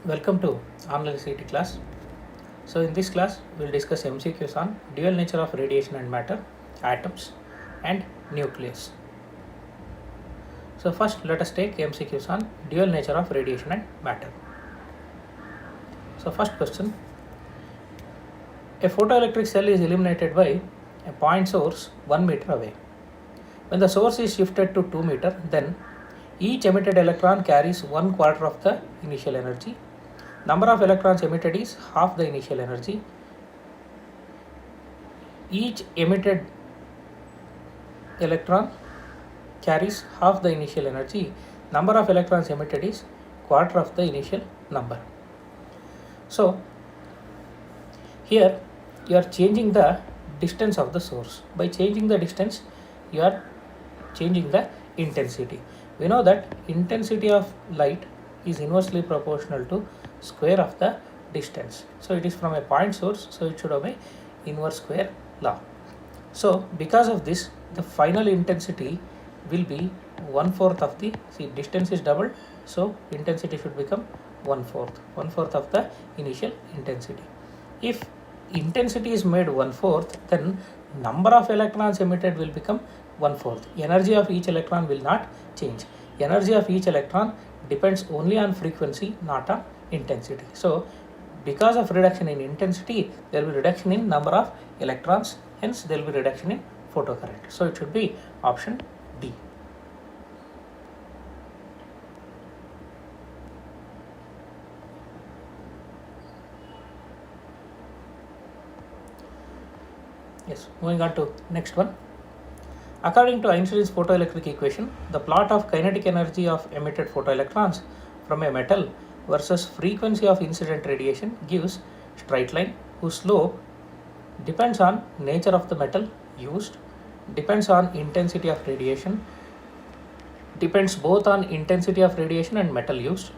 Welcome to online CT class. So in this class, we'll discuss MCQs on dual nature of radiation and matter, atoms and nucleus. So first let us take MCQs on dual nature of radiation and matter. So first question, a photoelectric cell is illuminated by a point source 1 meter away. When the source is shifted to 2 meter, then each emitted electron carries 1/4 of the initial energy. Number of electrons emitted is half the initial energy. Each emitted electron carries half the initial energy. Number of electrons emitted is quarter of the initial number. So here you are changing the distance of the source. By changing the distance, you are changing the intensity. We know that intensity of light is inversely proportional to square of the distance. So it is from a point source, so it should obey inverse square law. So because of this, the final intensity will be 1/4 of the, see, distance is doubled, so intensity should become 1/4 of the initial intensity. If intensity is made 1/4, then number of electrons emitted will become 1/4. Energy of each electron will not change. Energy of each electron depends only on frequency, not on intensity. So because of reduction in intensity, there will be reduction in number of electrons, hence there will be reduction in photocurrent. So it should be option D. Yes, moving on to next one. According to Einstein's photoelectric equation, the plot of kinetic energy of emitted photoelectrons from a metal versus frequency of incident radiation gives straight line whose slope depends on nature of the metal used, depends on intensity of radiation, depends both on intensity of radiation and metal used,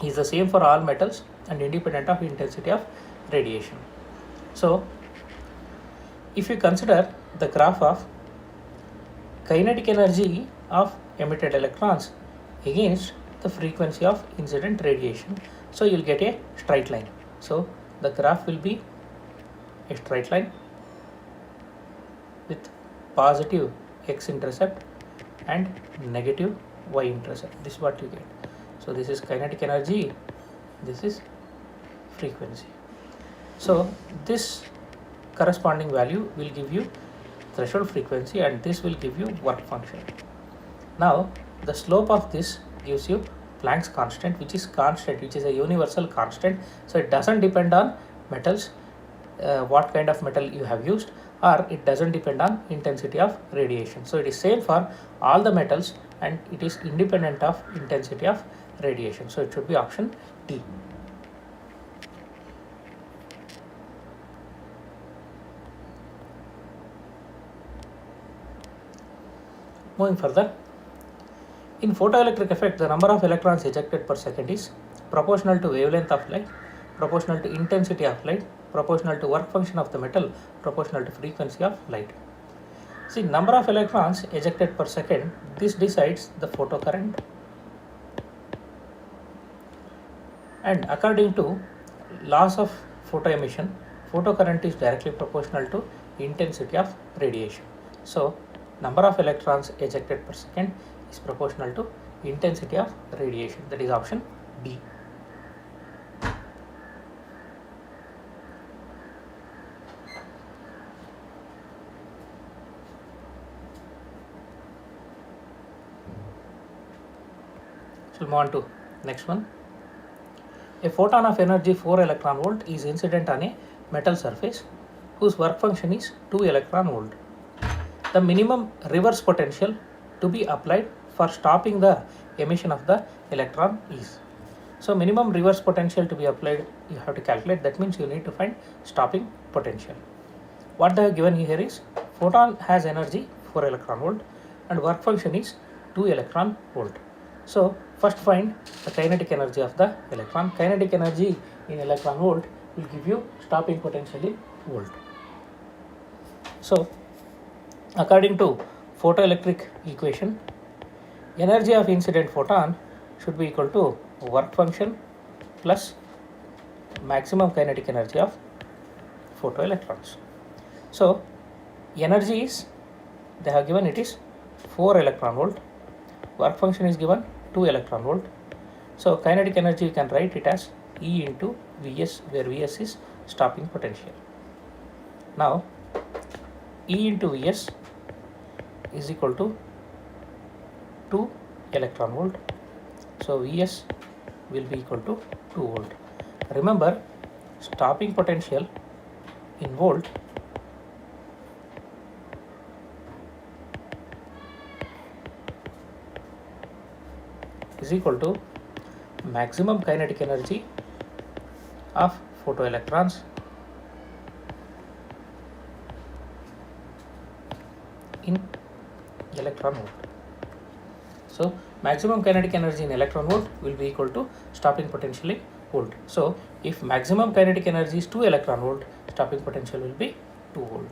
is the same for all metals and independent of intensity of radiation. So if you consider the graph of kinetic energy of emitted electrons against the frequency of incident radiation, so you'll get a straight line. So the graph will be a straight line with positive x-intercept and negative y-intercept. This is what you get. So this is kinetic energy, this is frequency. So this corresponding value will give you threshold frequency and this will give you work function. Now the slope of this gives you Planck's constant, which is a universal constant. So it doesn't depend on metals, what kind of metal you have used, or it doesn't depend on intensity of radiation. So it is same for all the metals and it is independent of intensity of radiation. So it should be option D. Moving further, in photoelectric effect, the number of electrons ejected per second is proportional to wavelength of light, proportional to intensity of light, proportional to work function of the metal, proportional to frequency of light. See, number of electrons ejected per second, this decides the photocurrent, and according to laws of photoemission, photocurrent is directly proportional to intensity of radiation. So number of electrons ejected per second is proportional to intensity of radiation. That is option B. So we'll move on to next one. A photon of energy 4 electron volt is incident on a metal surface whose work function is 2 electron volt. The minimum reverse potential to be applied for stopping the emission of the electron is. So minimum reverse potential to be applied, you have to calculate. That means you need to find stopping potential. What they have given here is photon has energy 4 electron volt and work function is 2 electron volt. So first find the kinetic energy of the electron. Kinetic energy in electron volt will give you stopping potential in volt. So according to photoelectric equation, energy of incident photon should be equal to work function plus maximum kinetic energy of photoelectrons. So energy is, they have given it is 4 electron volt, work function is given 2 electron volt. So kinetic energy you can write it as E into Vs, where Vs is stopping potential. Now E into Vs is equal to 2 electron volt. So Vs will be equal to 2 volt. Remember, stopping potential in volt is equal to maximum kinetic energy of photoelectrons in electron volt. So maximum kinetic energy in electron volt will be equal to stopping potential in volt. So if maximum kinetic energy is 2 electron volt, stopping potential will be 2 volt.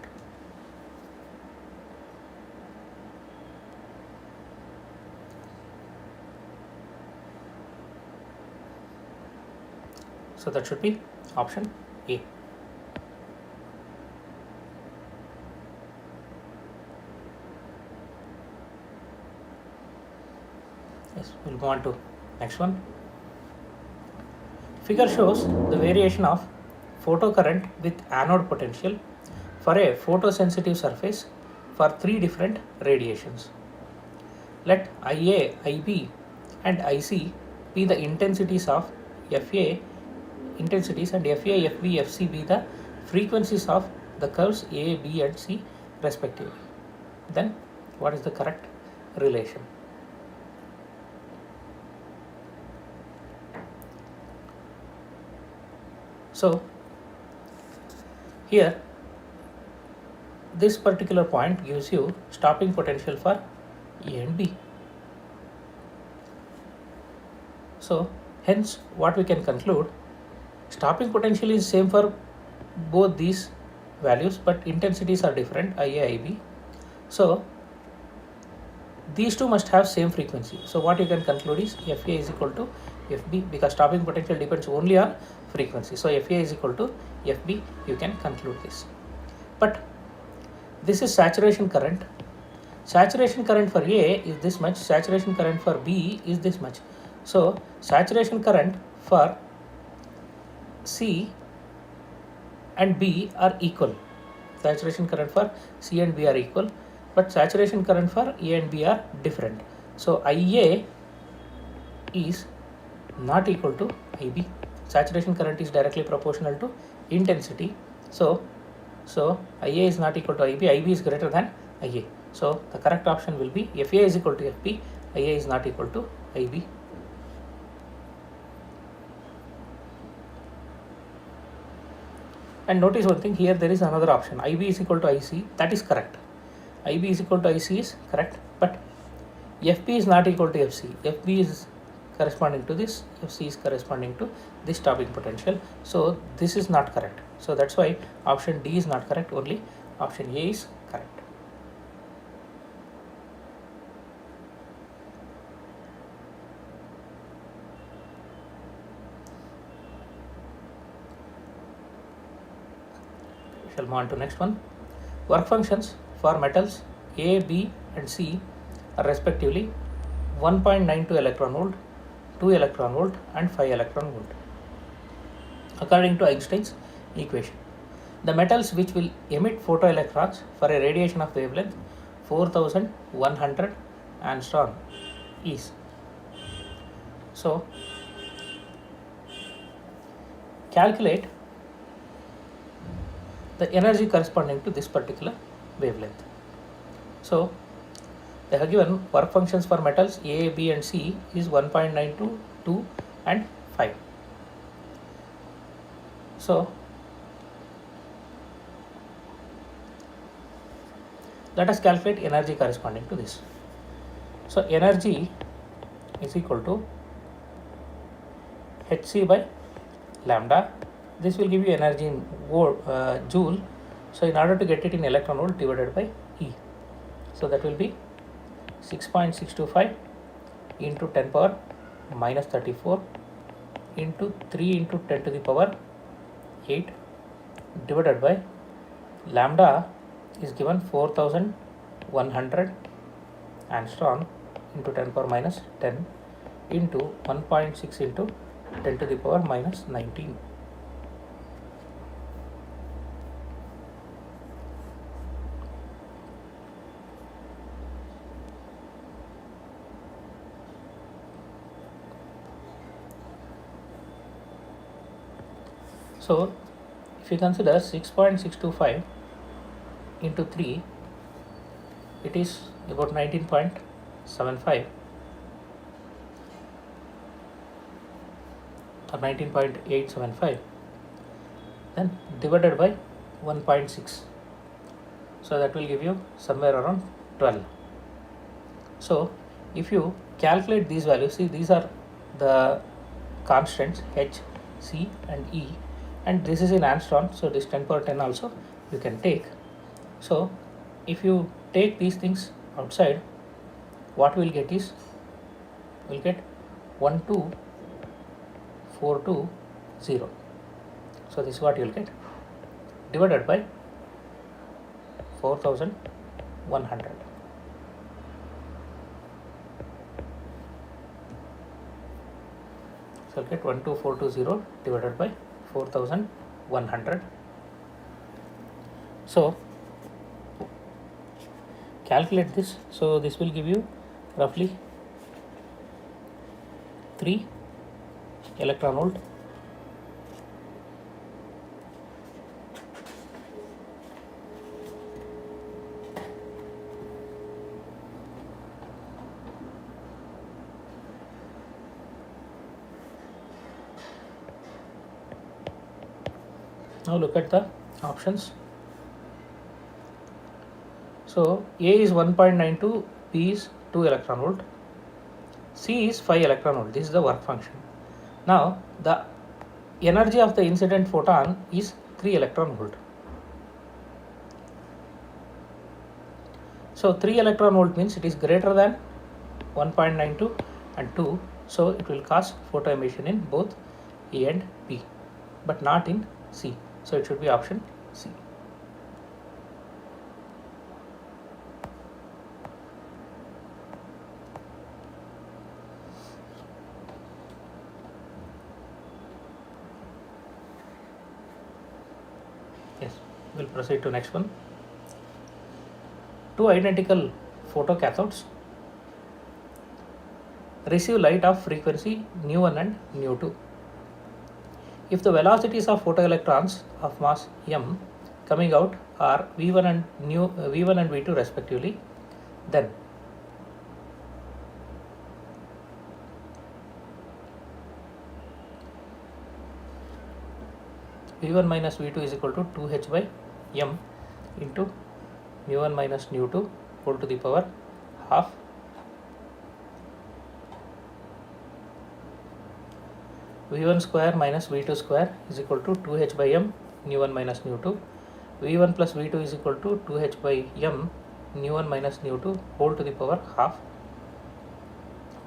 So that should be option A. Yes, we'll go on to next one. Figure shows the variation of photocurrent with anode potential for a photosensitive surface for 3 different radiations. Let IA, IB and IC be the intensities of FA intensities, and FA, FB, FC be the frequencies of the curves A, B and C respectively. Then what is the correct relation? So here this particular point gives you stopping potential for A and B. So hence what we can conclude, stopping potential is same for both these values, but intensities are different, IA, IB. So these two must have same frequency. So what you can conclude is FA is equal to FB, because stopping potential depends only on frequency. So FA is equal to FB, you can conclude this. But this is saturation current. Saturation current for A is this much, saturation current for B is this much. So saturation current for C and B are equal. Saturation current for C and B are equal, but saturation current for A and B are different. So IA is not equal to IB. Saturation current is directly proportional to intensity. So IA is not equal to IB, IB is greater than IA. So the correct option will be FA is equal to FB, IA is not equal to IB. And notice one thing, here there is another option, IB is equal to IC, that is correct. IB is equal to IC is correct, but FB is not equal to FC. FB is corresponding to this, FC is corresponding to this stopping potential. So this is not correct. So that's why option D is not correct, only option A is correct. Shall move on to next one. Work functions for metals A, B and C are respectively 1.92 electron volt, 2 electron volt and 5 electron volt according to Einstein's equation. The metals which will emit photoelectrons for a radiation of wavelength 4100 angstrom is. So calculate the energy corresponding to this particular wavelength. So they have given work functions for metals A, B and C is 1.92, 2 and 5. So let us calculate energy corresponding to this. So energy is equal to Hc by lambda. This will give you energy in joule. So in order to get it in electron volt, divided by E. So that will be 6.625 into 10 power minus 34 into 3 into 10 to the power 8 divided by lambda is given 4100 angstrom into 10 power minus 10 into 1.6 into 10 to the power minus 19. So if you consider 6.625 into 3, it is about 19.75 or 19.875, then divided by 1.6, so that will give you somewhere around 12. So if you calculate these values, see these are the constants h, c and e, and this is in angstrom, so this 10 power 10 also you can take. So if you take these things outside, what we will get is, we will get 12420. So this is what you will get, divided by 4100. So I'll get 12420 divided by 4100. So calculate this. So this will give you roughly 3 electron volt. Now look at the options. So A is 1.92, B is 2 electron volt, C is 5 electron volt. This is the work function. Now the energy of the incident photon is 3 electron volt. So 3 electron volt means it is greater than 1.92 and 2. So it will cause photo emission in both A and B, but not in C. So it should be option C. Yes, we'll proceed to next one. Two identical photocathodes receive light of frequency nu1 and nu2. If the velocities of photoelectrons of mass m coming out are v1 and v2 respectively, then v1 minus v2 is equal to 2h by m into mu1 minus nu2 whole to the power half v1 square minus v2 square is equal to 2h by m nu1 minus nu2. v1 plus v2 is equal to 2h by m nu1 minus nu2 whole to the power half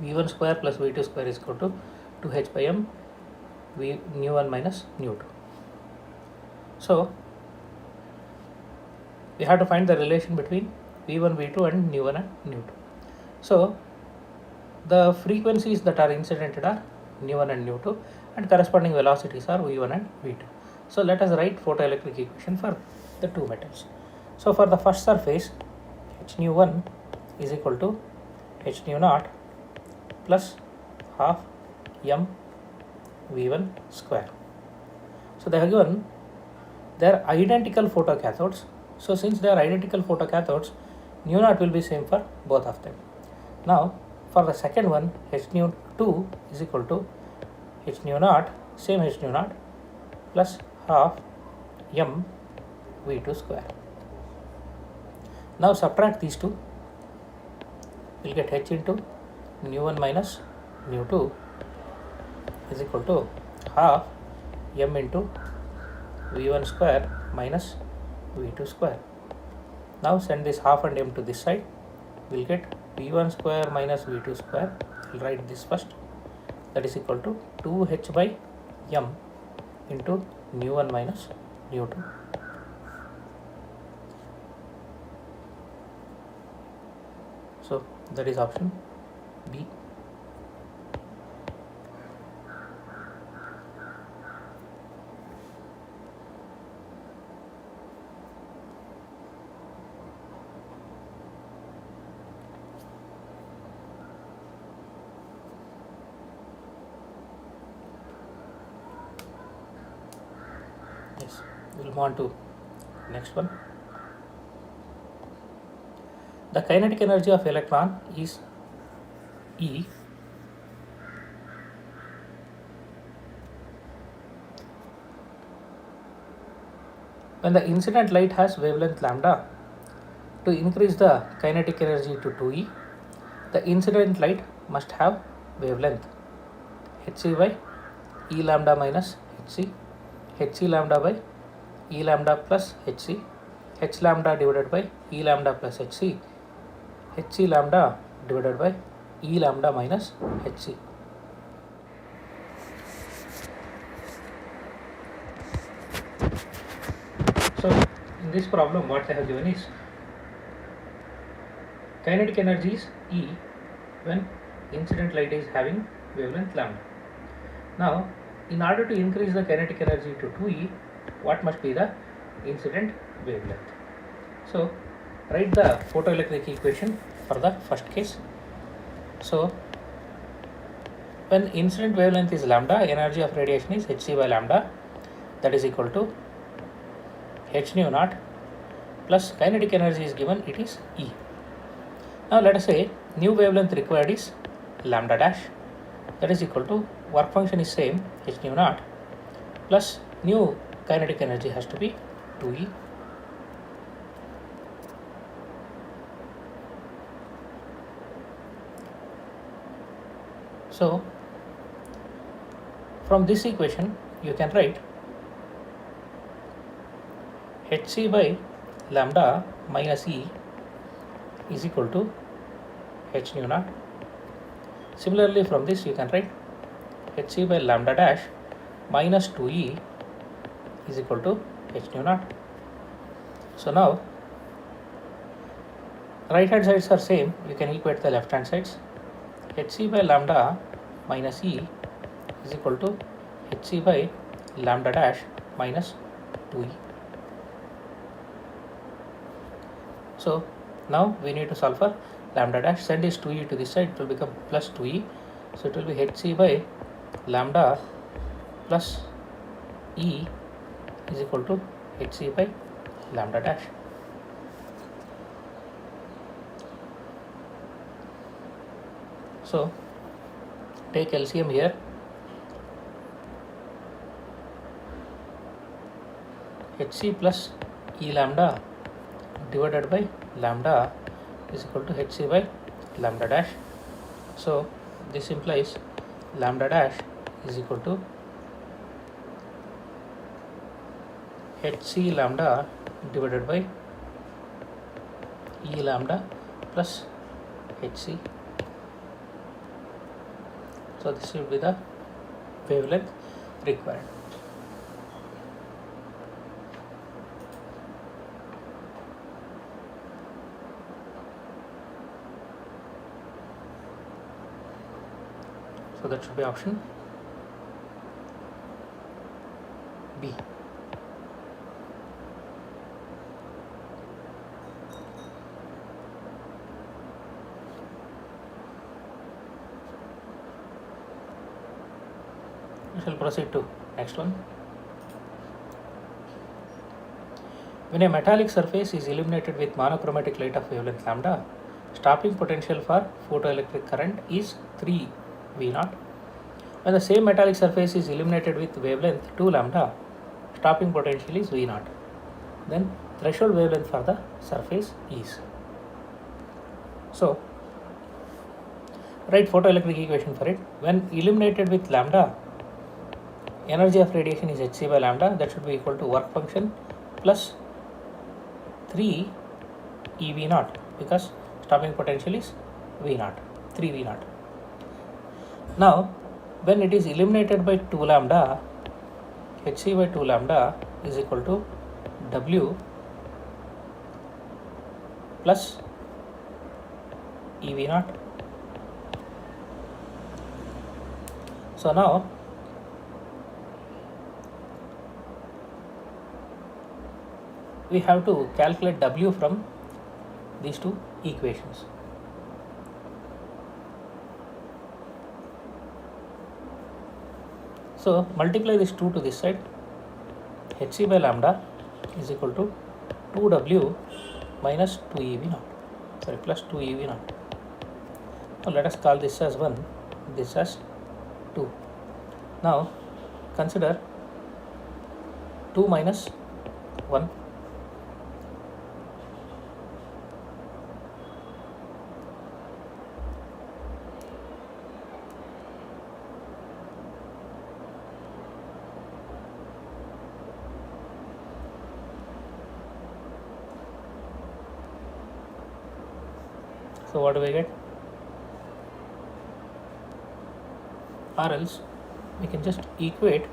v1 square plus v2 square is equal to 2h by m nu1 minus nu2. So we have to find the relation between v1, v2 and nu1 and nu2. So the frequencies that are incidented are nu1 and nu2, and corresponding velocities are v1 and v2. So let us write photoelectric equation for the two metals. So for the first surface, h nu1 is equal to h nu0 plus half m v1 square. So they are given, they are identical photocathodes. So since they are identical photocathodes, nu0 will be same for both of them. Now for the second one, h nu2 is equal to h nu0, same h nu0 plus half m v2 square. Now subtract these two, we'll get h into nu1 minus nu2 is equal to half m into v1 square minus v2 square. Now send this half and m to this side, we'll get v1 square minus v2 square. We'll write this first, that is equal to 2h by m into nu1 minus nu2. So that is option B. Yes, we'll move on to next one. The kinetic energy of electron is E when the incident light has wavelength lambda. To increase the kinetic energy to 2E, the incident light must have wavelength hc by E lambda minus hc, hc lambda by E lambda plus hc, h lambda divided by E lambda plus hc, hc lambda divided by E lambda minus hc. So in this problem what they have given is kinetic energy is E when incident light is having wavelength lambda. Now in order to increase the kinetic energy to 2E, what must be the incident wavelength? So write the photoelectric equation for the first case. So when incident wavelength is lambda, energy of radiation is hc by lambda, that is equal to h nu naught plus kinetic energy is given, it is E. Now let us say new wavelength required is lambda dash, that is equal to work function is same h nu naught plus new kinetic energy has to be 2E. So from this equation you can write hc by lambda minus E is equal to h nu naught. Similarly from this you can write hc by lambda dash minus 2E is equal to h nu naught. So now right hand sides are same, you can equate the left hand sides. hc by lambda minus E is equal to hc by lambda dash minus 2E. So now we need to solve for lambda dash. Send this 2E to this side, it will become plus 2E. So it will be hc by lambda plus E is equal to hc by lambda dash. So take LCM here. hc plus E lambda divided by lambda is equal to hc by lambda dash. So this implies lambda dash is equal to hc lambda divided by E lambda plus hc. So this will be the wavelength required. So that should be option B. We shall proceed to next one. When a metallic surface is illuminated with monochromatic light of wavelength lambda, stopping potential for photoelectric current is 3 V0. When the same metallic surface is illuminated with wavelength 2 lambda, stopping potential is V0. Then threshold wavelength for the surface is. So write photoelectric equation for it. When illuminated with lambda, energy of radiation is hc by lambda, that should be equal to work function plus 3 EV0 because stopping potential is V0, 3 V0. Now when it is eliminated by 2 lambda, hc by 2 lambda is equal to W plus EV naught. So now we have to calculate W from these two equations. So multiply this 2 to this side, hc by lambda is equal to 2W minus 2 EV naught, plus 2 EV naught. Now let us call this as 1, this as 2. Now consider 2 minus 1. So what do we get? Or else we can just equate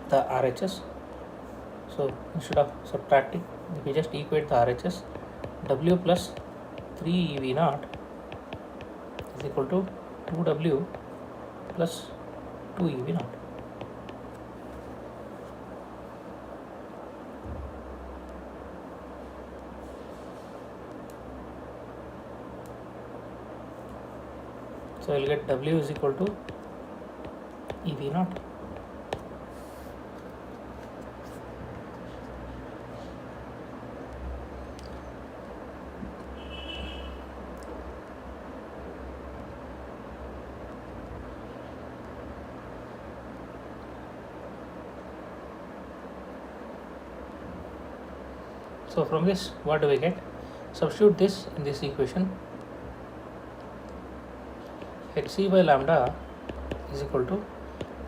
the RHS. So instead of subtracting, if we just equate the RHS, W plus 3 EV naught is equal to 2W plus 2 EV naught. So I'll get W is equal to EV naught. So from this, what do we get? Substitute this in this equation. hc by lambda is equal to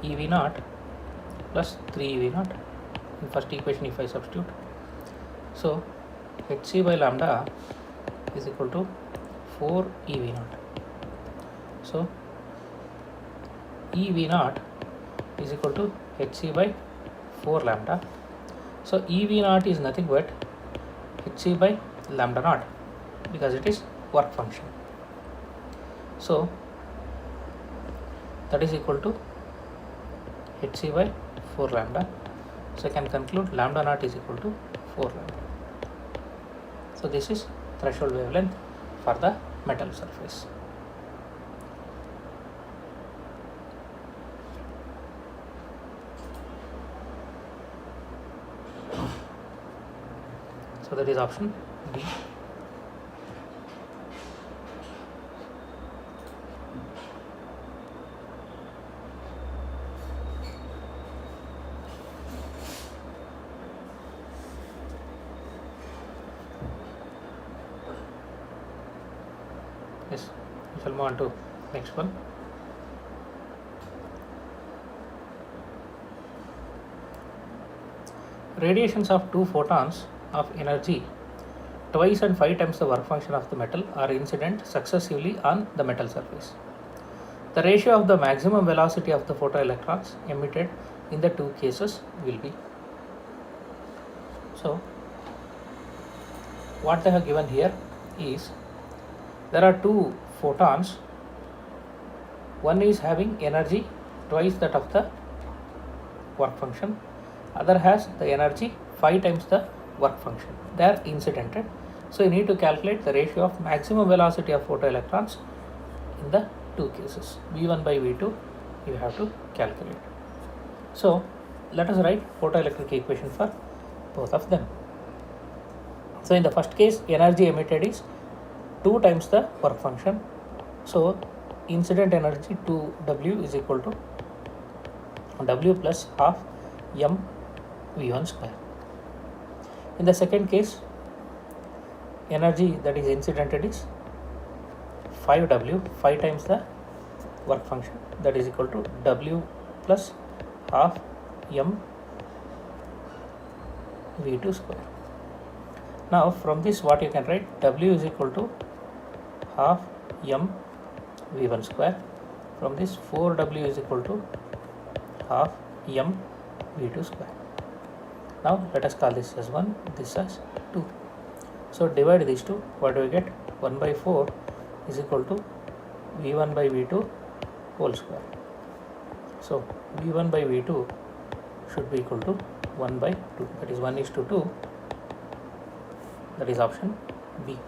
EV naught plus 3 EV naught. In first equation, if I substitute, so hc by lambda is equal to 4 EV naught. So EV naught is equal to hc by 4 lambda. So EV naught is nothing but hc by lambda naught because it is work function. So that is equal to hc by 4 lambda. So I can conclude lambda naught is equal to 4 lambda. So this is threshold wavelength for the metal surface. So that is option B. Yes, we shall move on to next one. Radiations of 2 photons of energy twice and 5 times the work function of the metal are incident successively on the metal surface. The ratio of the maximum velocity of the photoelectrons emitted in the two cases will be. So what they have given here is there are 2 photons. One is having energy twice that of the work function, other has the energy 5 times the work function. They are incidented. So you need to calculate the ratio of maximum velocity of photoelectrons in the two cases. V1 by V2 you have to calculate. So let us write photoelectric equation for both of them. So in the first case, energy emitted is 2 times the work function. So incident energy to W is equal to W plus half m V1 square. In the second case, energy that is incidented is 5W, 5 times the work function, that is equal to W plus half m V2 square. Now from this, what you can write, W is equal to half m V1 square From this 4W is equal to half m v2 square. Now let us call this as 1, this as 2. So divide these two, what do we get? 1 by 4 is equal to v1 by v2 whole square. So v1 by v2 should be equal to 1 by 2, that is 1:2, that is option B.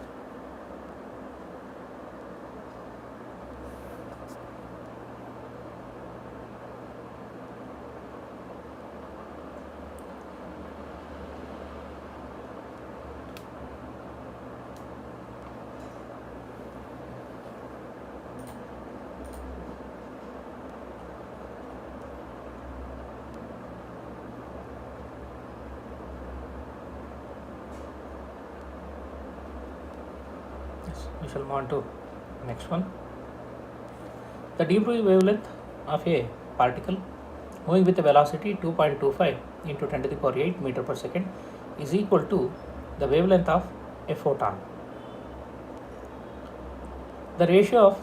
We shall move on to next one. The de Broglie wavelength of a particle moving with a velocity 2.25 into 10 to the power 8 meter per second is equal to the wavelength of a photon. The ratio of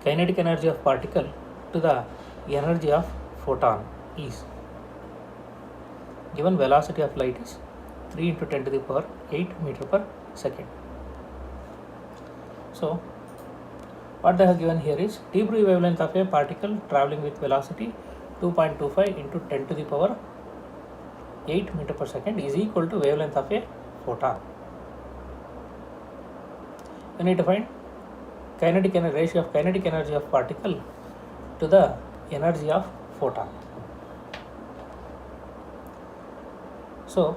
kinetic energy of particle to the energy of photon is, given velocity of light is 3 into 10 to the power 8 meter per second. So what they have given here is de Broglie wavelength of a particle traveling with velocity 2.25 into 10 to the power 8 meter per second is equal to wavelength of a photon. We need to find ratio of kinetic energy of particle to the energy of photon. So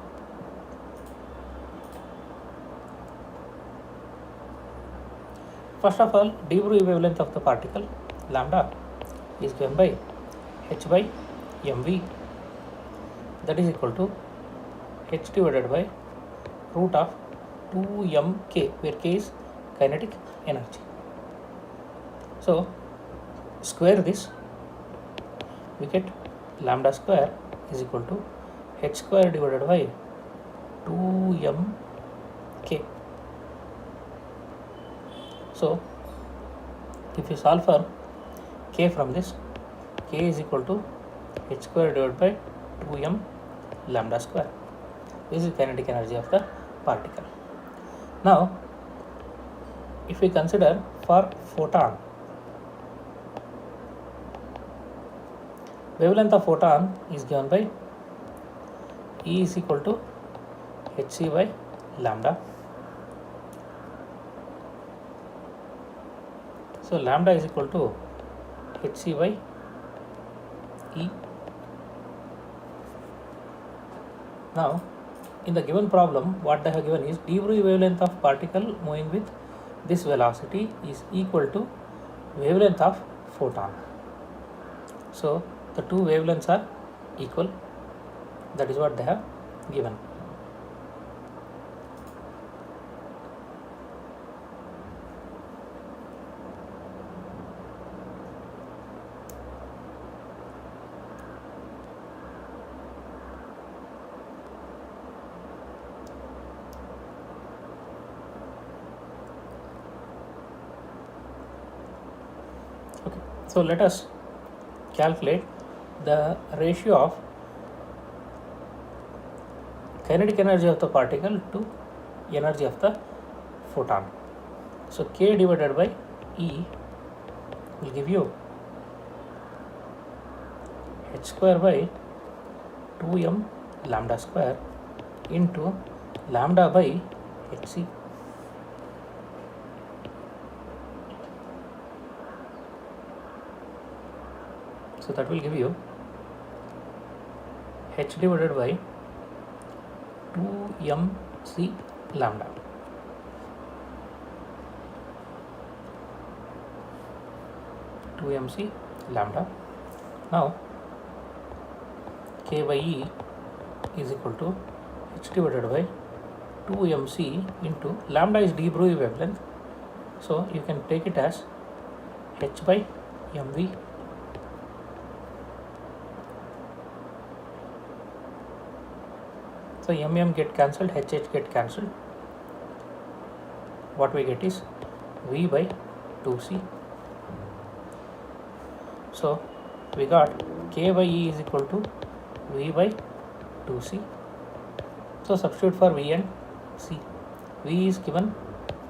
first of all, de Broglie wavelength of the particle lambda is given by h by mv, that is equal to h divided by root of 2mk, where k is kinetic energy. So square this, we get lambda square is equal to h square divided by 2mk. So if you solve for k from this, k is equal to h square divided by 2m lambda square. This is kinetic energy of the particle. Now if we consider for photon, wavelength of photon is given by E is equal to hc by lambda. So lambda is equal to hc by E. Now in the given problem, what they have given is de Broglie wavelength of particle moving with this velocity is equal to wavelength of photon. So the two wavelengths are equal, that is what they have given. Okay, so let us calculate the ratio of kinetic energy of the particle to energy of the photon. So k divided by E will give you h square by 2m lambda square into lambda by hc. So that will give you h divided by 2mc lambda. mc lambda. Now k by E is equal to h divided by 2mc into lambda is de Broglie wavelength, so you can take it as h by mv. So get cancelled, HH get cancelled. What we get is V by 2C. So we got k by E is equal to V by 2C. So substitute for V and C. V is given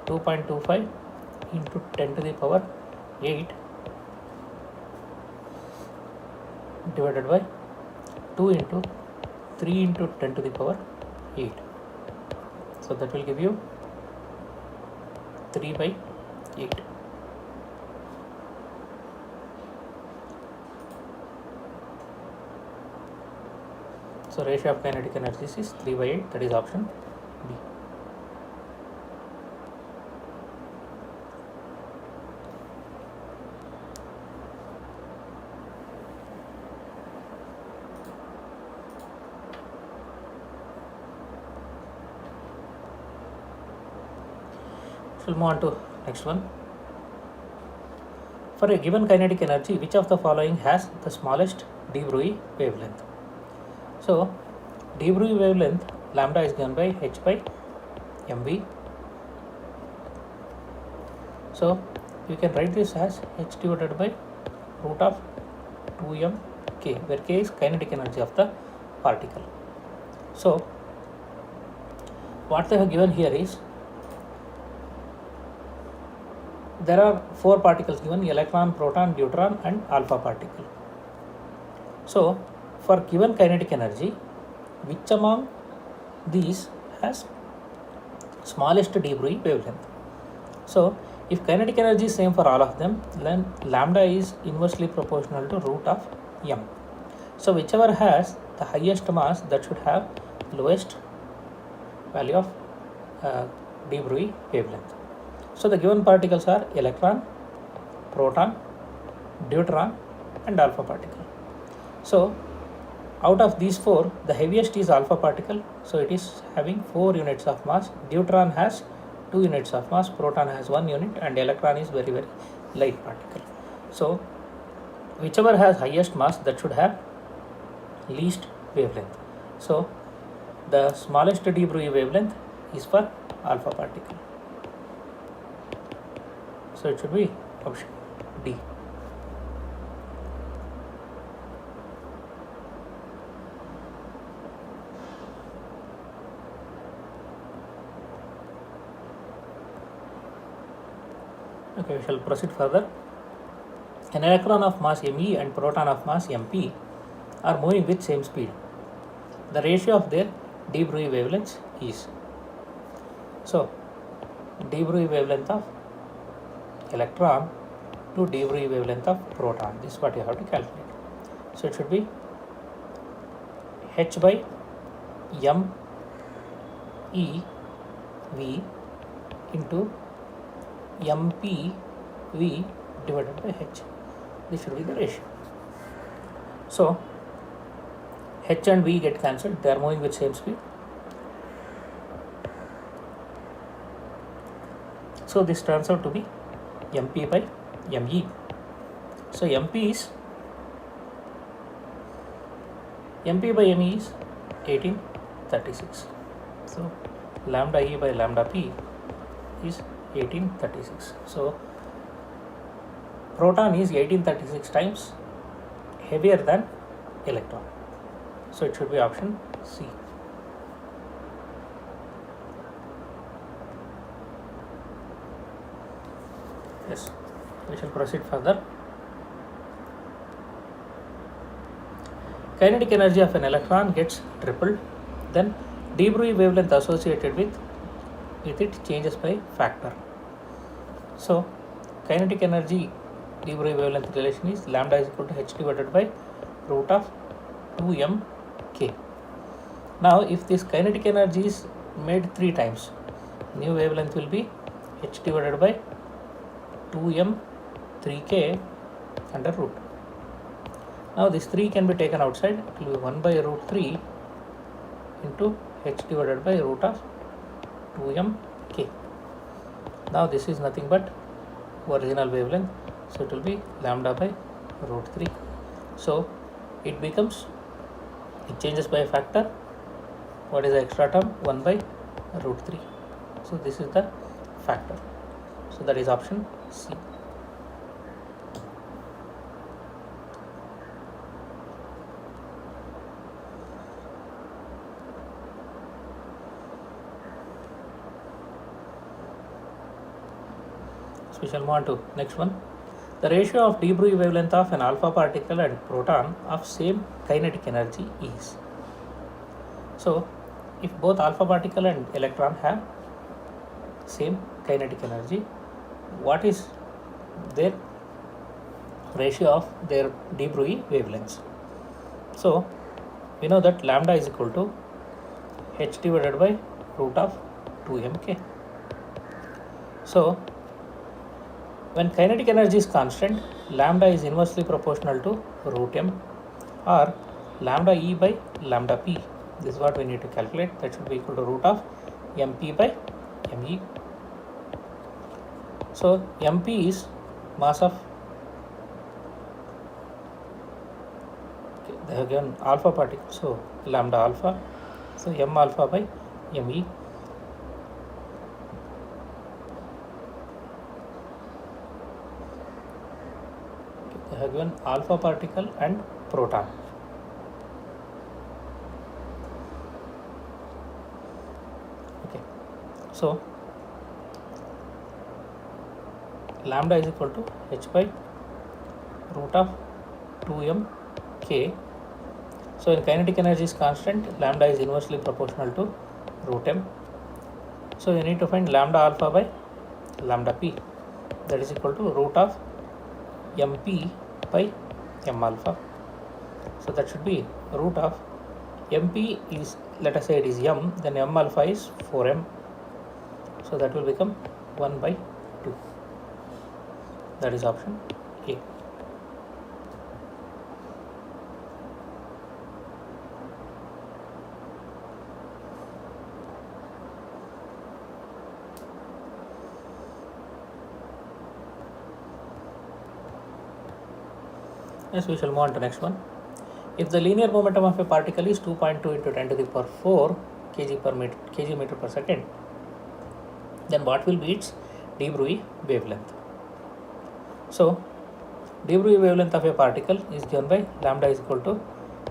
2.25 into 10 to the power 8 divided by 2 into 3 into 10 to the power 8. So that will give you 3 by 8. So ratio of kinetic energies is 3 by 8, that is option B. We'll move on to next one. For a given kinetic energy, which of the following has the smallest de Broglie wavelength? So de Broglie wavelength lambda is given by h by mv. So you can write this as h divided by root of 2mk, where k is kinetic energy of the particle. So what they have given here is there are 4 particles given: electron, proton, neutron and alpha particle. So for given kinetic energy, which among these has smallest de Broglie wavelength? So if kinetic energy is same for all of them, then lambda is inversely proportional to root of m. So whichever has the highest mass, that should have lowest value of de Broglie wavelength. So the given particles are electron, proton, deuteron and alpha particle. So out of these 4, the heaviest is alpha particle, so it is having 4 units of mass. Deuteron has 2 units of mass, proton has 1 unit and electron is very light particle. So whichever has highest mass, that should have least wavelength. So the smallest de Broglie wavelength is for alpha particle. So it should be option D. Okay, we shall proceed further. An electron of mass me and proton of mass mp are moving with same speed. The ratio of their de Broglie wavelengths is. So de Broglie wavelength of electron to de Broglie wavelength of proton, this is what you have to calculate. So it should be h by m e v into mp v divided by h. This should be the ratio. So h and v get cancelled, they are moving with same speed. So this turns out to be mp by me. So mp by me is 1836. So lambda e by lambda p is 1836. So proton is 1836 times heavier than electron. So it should be option C. Yes, we shall proceed further. Kinetic energy of an electron gets tripled, then de Broglie wavelength associated with it changes by factor. So kinetic energy de Broglie wavelength relation is lambda is equal to h divided by root of 2mk. Now if this kinetic energy is made 3 times, new wavelength will be h divided by 2m 3k under root. Now this 3 can be taken outside, it will be 1 by root 3 into h divided by root of 2mk. Now this is nothing but original wavelength, so it will be lambda by root 3. So it changes by a factor. What is the extra term? 1 by root 3. So this is the factor. So that is option C. So we shall move on to next one. The ratio of de Broglie wavelength of an alpha particle and proton of same kinetic energy is. So if both alpha particle and electron have same kinetic energy, what is their ratio of their de Broglie wavelengths? So we know that lambda is equal to h divided by root of 2mk. So when kinetic energy is constant, lambda is inversely proportional to root m or lambda e by lambda p. This is what we need to calculate. That should be equal to root of mp by me. So mp is mass of, they have given alpha particle, so lambda alpha, so m alpha by me. They have given alpha particle and proton. Okay, so lambda is equal to h by root of 2mk. So when kinetic energy is constant, lambda is inversely proportional to root m. So you need to find lambda alpha by lambda p, that is equal to root of mp by m alpha. So that should be root of mp is, let us say it is m, then m alpha is 4m. So that will become 1 by 2. That is option A. Yes, we shall move on to next one. If the linear momentum of a particle is 2.2 into 10 to the power 4 kg meter per second, then what will be its de Broglie wavelength? So de Broglie wavelength of a particle is given by lambda is equal to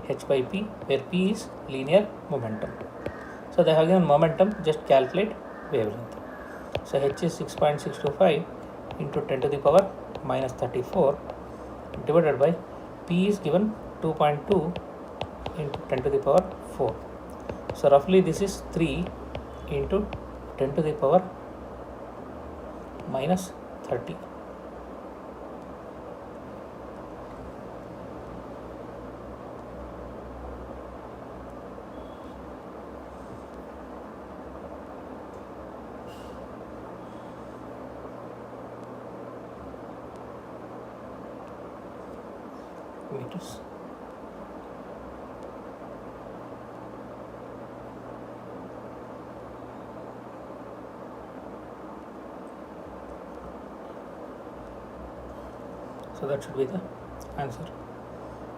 h by p, where p is linear momentum. So they have given momentum, just calculate wavelength. So h is 6.625 into 10 to the power minus 34 divided by p is given 2.2 into 10 to the power 4. So roughly this is 3 into 10 to the power minus 30. Meters. So that should be the answer.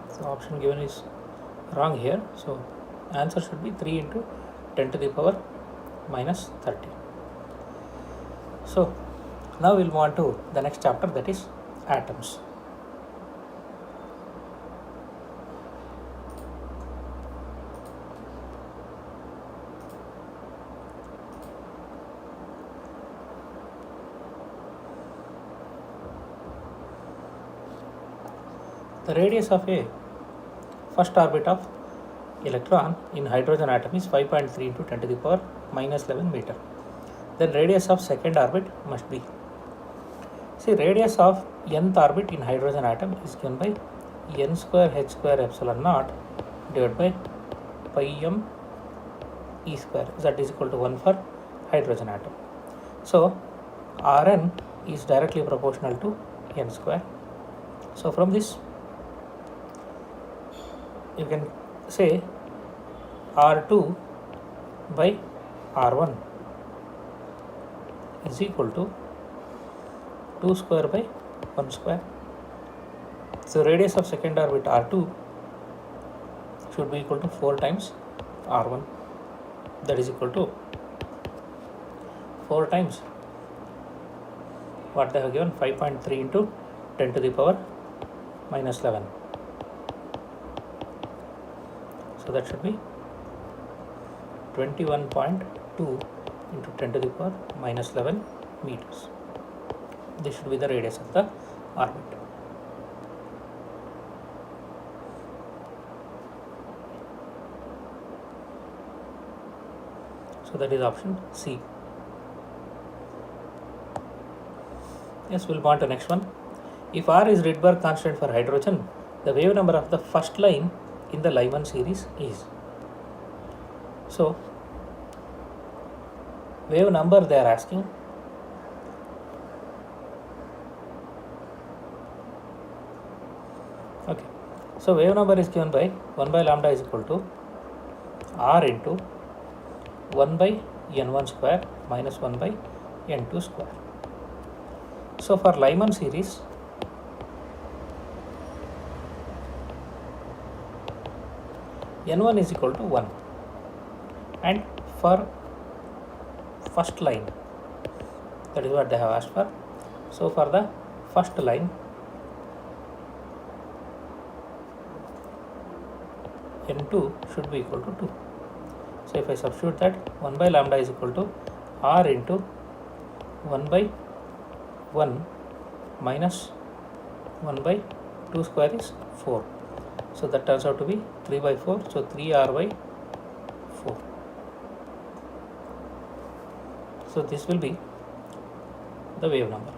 So option given is wrong here. So answer should be 3 into 10 to the power minus 30. So now we'll move on to the next chapter, that is atoms. The radius of a first orbit of electron in hydrogen atom is 5.3 into 10 to the power minus 11 meter. Then radius of second orbit must be, see, radius of nth orbit in hydrogen atom is given by n square h square epsilon naught divided by pi m e square, that is equal to 1 for hydrogen atom. So Rn is directly proportional to n square. So from this you can say R2 by R1 is equal to 2 square by 1 square. So radius of second orbit R2 should be equal to 4 times R1, that is equal to 4 times what they have given, 5.3 into 10 to the power minus 11. So that should be 21.2 into 10 to the power minus 11 meters. This should be the radius of the orbit. So that is option C. Yes, we'll move on to next one. If R is Rydberg constant for hydrogen, the wave number of the first line in the Lyman series is. So wave number they are asking. Okay, so wave number is given by 1 by lambda is equal to R into 1 by n1 square minus 1 by n2 square. So for Lyman series, n1 is equal to 1, and for first line, that is what they have asked for. So for the first line, n2 should be equal to 2. So if I substitute that, 1 by lambda is equal to R into 1 by 1 minus 1 by 2 square is 4. So that turns out to be 3 by 4. So 3R by 4. So this will be the wave number.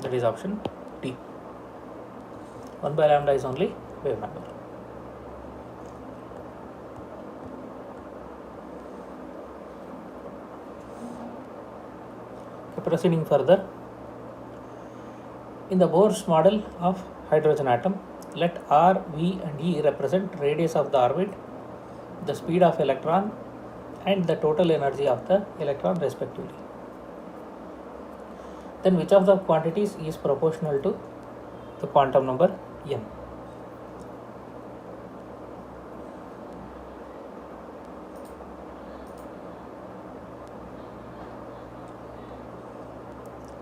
That is option D. 1 by lambda is only wave number. Proceeding further, in the Bohr's model of hydrogen atom, let R, V and E represent radius of the orbit, the speed of electron and the total energy of the electron respectively. Then which of the quantities is proportional to the quantum number n?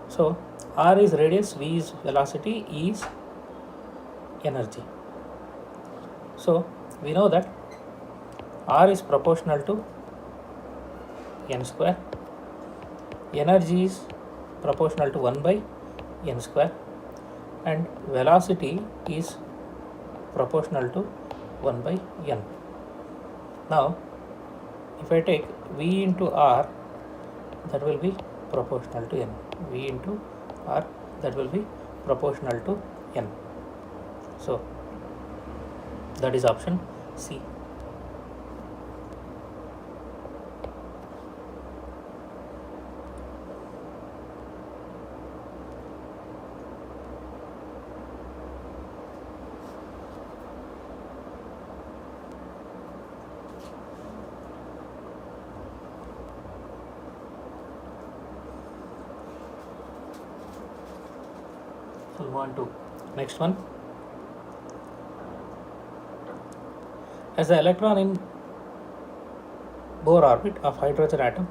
So R is radius, V is velocity, E is energy. So we know that R is proportional to n square, energy is proportional to 1 by n square, and velocity is proportional to 1 by n. Now if I take V into R, that will be proportional to n. V into R, that will be proportional to n. So that is option C. So move on to next one. As the electron in Bohr orbit of hydrogen atom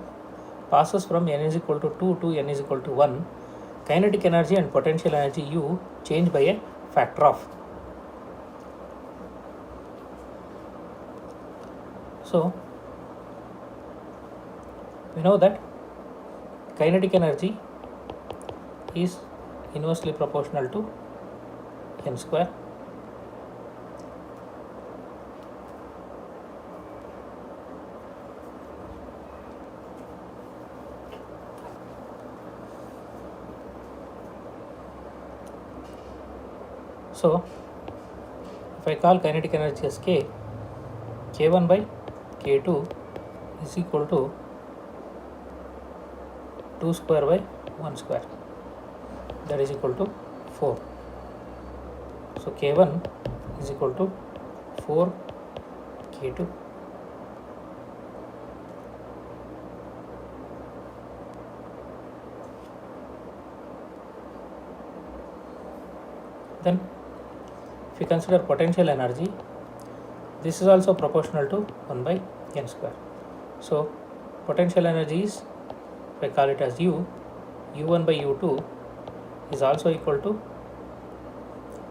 passes from n is equal to 2 to n is equal to 1, kinetic energy and potential energy U change by a factor of. So we know that kinetic energy is inversely proportional to n square, so if I call kinetic energy as K, K1 by K2 is equal to 2 square by 1 square, that is equal to 4. So K1 is equal to 4 K2. Then if you consider potential energy, this is also proportional to 1 by n square. So potential energy is, if I call it as U, U1 by U2 is also equal to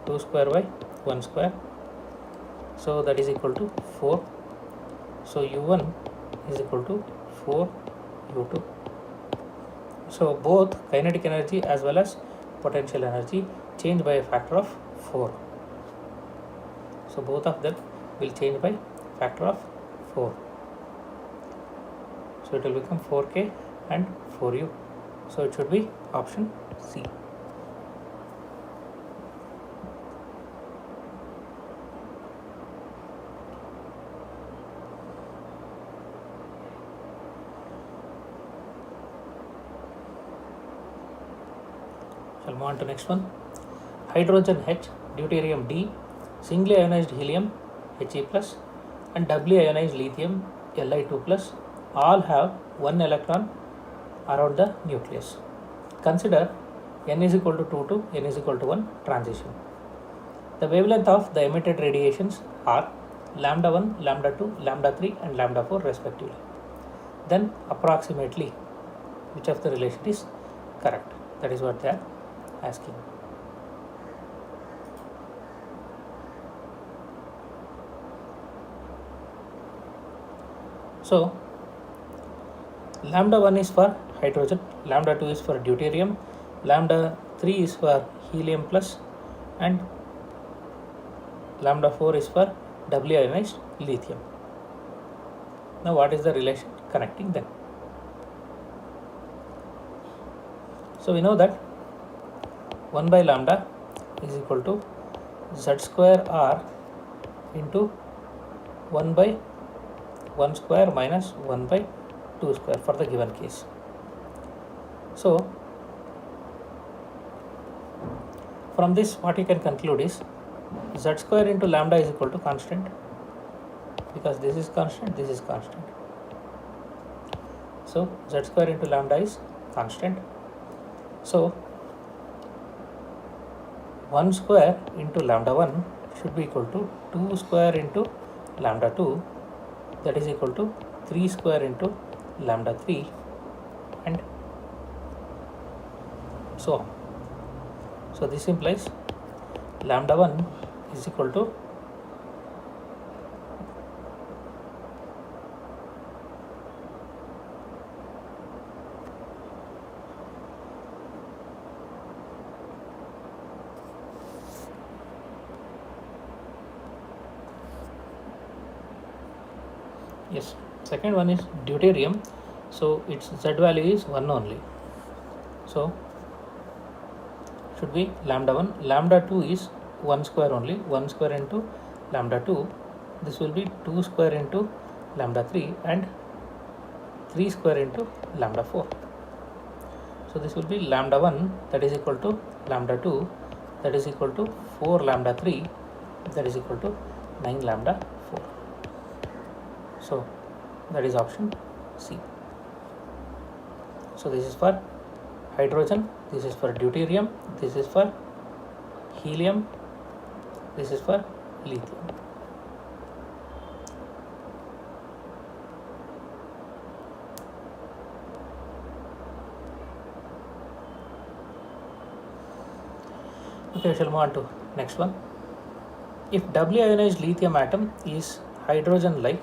2 square by 1 square. So that is equal to 4. So U1 is equal to 4 u2. So both kinetic energy as well as potential energy change by a factor of 4. So both of them will change by factor of 4. So it will become 4k and 4u. So it should be option C. Shall move on to next one. Hydrogen H, deuterium D, singly ionized helium He plus, and doubly ionized lithium Li2 plus all have one electron around the nucleus. Consider n is equal to 2 to n is equal to 1 transition. The wavelength of the emitted radiations are lambda 1, lambda 2, lambda 3 and lambda 4 respectively. Then approximately which of the relation is correct? That is what they are asking. So lambda 1 is for hydrogen, lambda 2 is for deuterium, lambda 3 is for helium plus, and lambda 4 is for doubly ionized lithium. Now what is the relation connecting them? So we know that 1 by lambda is equal to z square r into 1 by 1 square minus 1 by 2 square for the given case. So from this what you can conclude is z square into lambda is equal to constant, because this is constant, this is constant. So z square into lambda is constant. So 1 square into lambda 1 should be equal to 2 square into lambda 2, that is equal to 3 square into lambda 3, and so on. So this implies lambda 1 is equal to yes, second one is deuterium, so its z value is 1 only. So should be lambda 1, lambda 2 is 1 square only, 1 square into lambda 2, this will be 2 square into lambda 3 and 3 square into lambda 4. So this will be lambda 1, that is equal to lambda 2, that is equal to 4 lambda 3, that is equal to 9 lambda 4. So that is option C. So this is for hydrogen, this is for deuterium, this is for helium, this is for lithium. Okay, we shall move on to next one. If doubly ionized lithium atom is hydrogen-like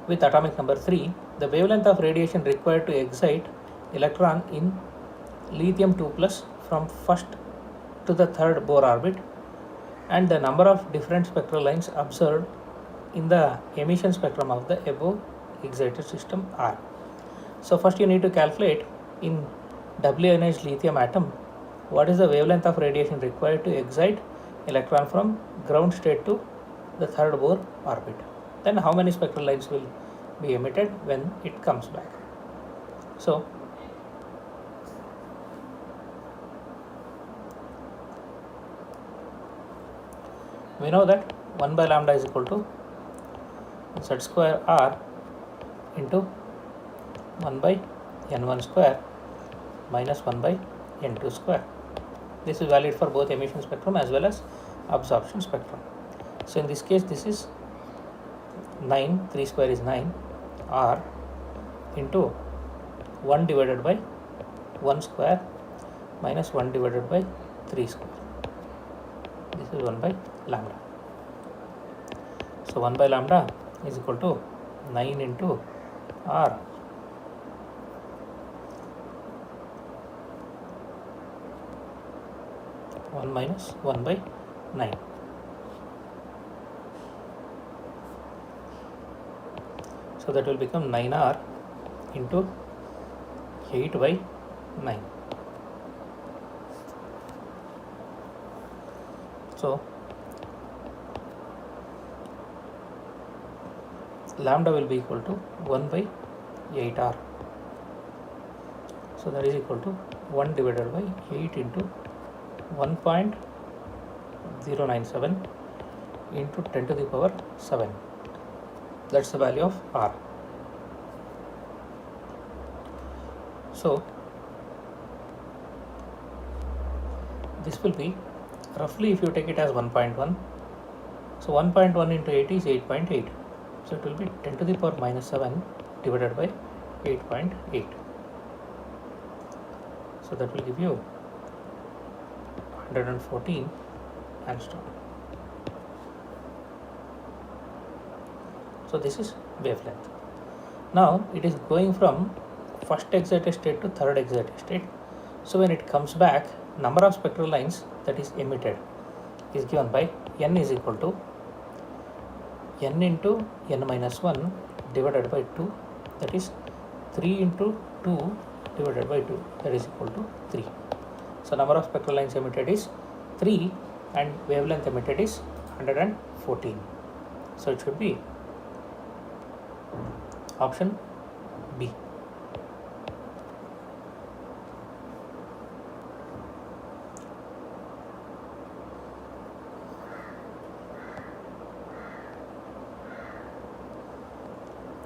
with atomic number 3, the wavelength of radiation required to excite electron in lithium 2 plus from first to the third Bohr orbit, and the number of different spectral lines observed in the emission spectrum of the above excited system are. So first you need to calculate in doubly ionized lithium atom what is the wavelength of radiation required to excite electron from ground state to the third Bohr orbit. Then how many spectral lines will be emitted when it comes back. So we know that 1 by lambda is equal to z square r into 1 by n1 square minus 1 by n2 square. This is valid for both emission spectrum as well as absorption spectrum. So in this case this is 9, 3 square is 9, r into 1 divided by 1 square minus 1 divided by 3 square. This is 1 by lambda. So 1 by lambda is equal to 9 into r 1 minus 1 by 9. So that will become 9R into 8 by 9. So lambda will be equal to 1 by 8R. So that is equal to 1 divided by 8 into 1.097 into 10 to the power 7. That's the value of R. So this will be roughly, if you take it as 1.1, so 1.1 into 8 is 8.8. So it will be 10 to the power minus 7 divided by 8.8. So that will give you 114 angstrom. So this is wavelength. Now it is going from first excited state to third excited state. So when it comes back, number of spectral lines that is emitted is given by n is equal to n into n minus 1 divided by 2, that is 3 into 2 divided by 2, that is equal to 3. So number of spectral lines emitted is 3 and wavelength emitted is 114. So it should be option B.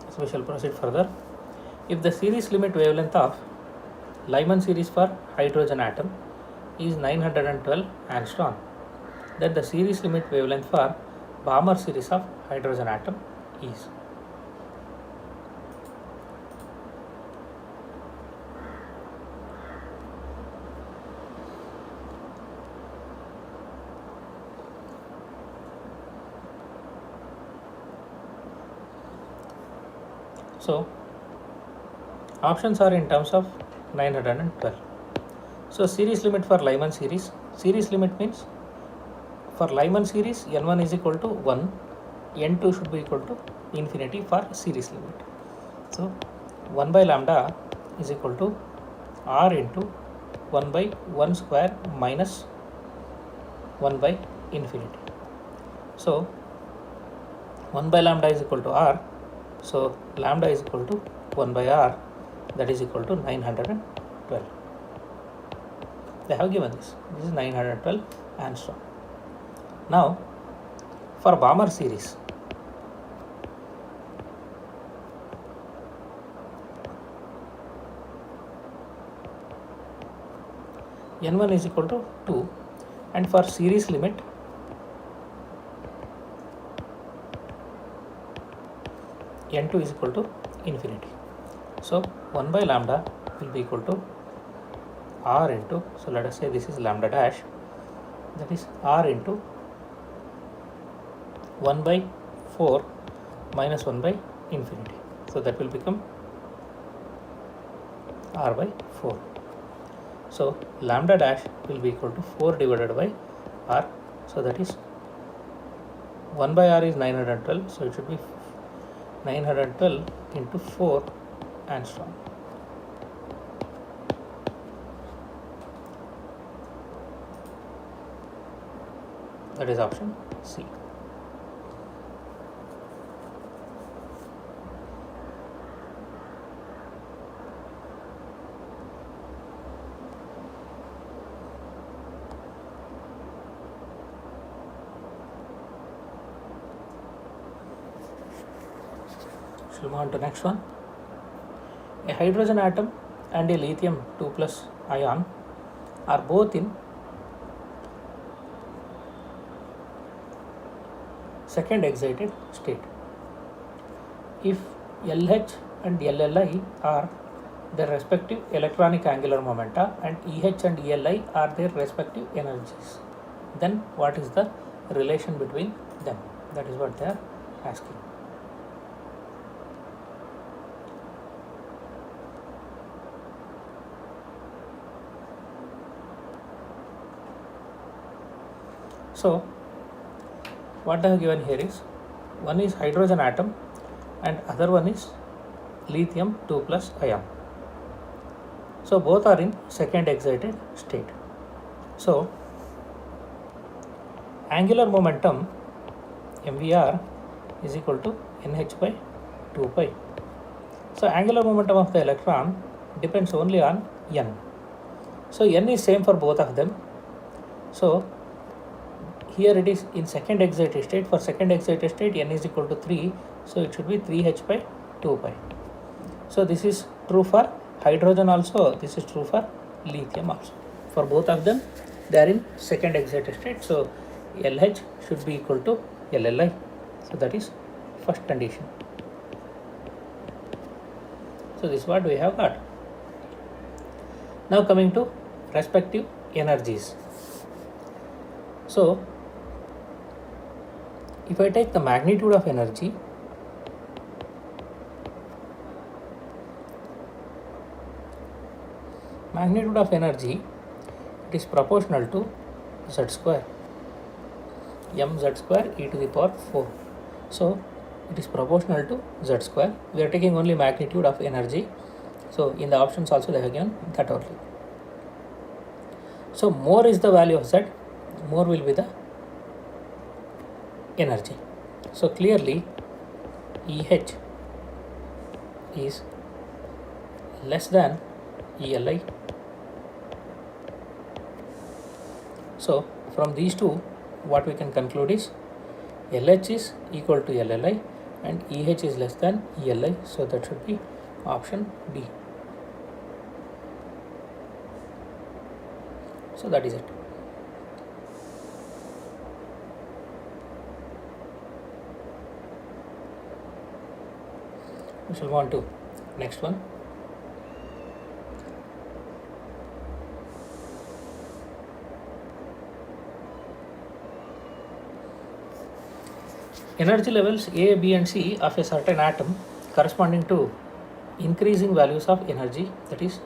So we shall proceed further. If the series limit wavelength of Lyman series for hydrogen atom is 912 angstrom, then the series limit wavelength for Balmer series of hydrogen atom is. So options are in terms of 912. So series limit for Lyman series. Series limit means for Lyman series n1 is equal to 1, n2 should be equal to infinity for series limit. So 1 by lambda is equal to r into 1 by 1 square minus 1 by infinity. So 1 by lambda is equal to r. So lambda is equal to 1 by r, that is equal to 912. They have given this. This is 912 angstrom. Now for Balmer series, n1 is equal to 2, and for series limit n2 is equal to infinity. So 1 by lambda will be equal to r into, so let us say this is lambda dash, that is r into 1 by 4 minus 1 by infinity. So that will become r by 4. So lambda dash will be equal to 4 divided by r. So that is 1 by r is 912. So it should be 912 into 4 angstrom. That is option C. Shall we move on to next one? A hydrogen atom and a lithium 2 plus ion are both in second excited state. If LH and LLI are their respective electronic angular momenta and EH and ELI are their respective energies, then what is the relation between them? That is what they are asking. So what they have given here is one is hydrogen atom and other one is lithium 2 plus ion. So both are in second excited state. So angular momentum mvr is equal to nh by 2 pi. So angular momentum of the electron depends only on n. So n is same for both of them. So here it is in second excited state. For second excited state n is equal to 3, so it should be 3h by 2 pi. So this is true for hydrogen also, this is true for lithium also. For both of them they are in second excited state, so LH should be equal to LLI. So that is first condition. So this is what we have got. Now coming to respective energies. So if I take the magnitude of energy, it is proportional to z square, mz square e to the power 4. So it is proportional to z square. We are taking only magnitude of energy. So in the options also they have given that only. So more is the value of z, more will be the energy. So clearly EH is less than ELI. So from these two what we can conclude is LH is equal to LLI and EH is less than ELI. So that should be option B. So that is it. We shall move on to next one. Energy levels A, B and C of a certain atom corresponding to increasing values of energy, that is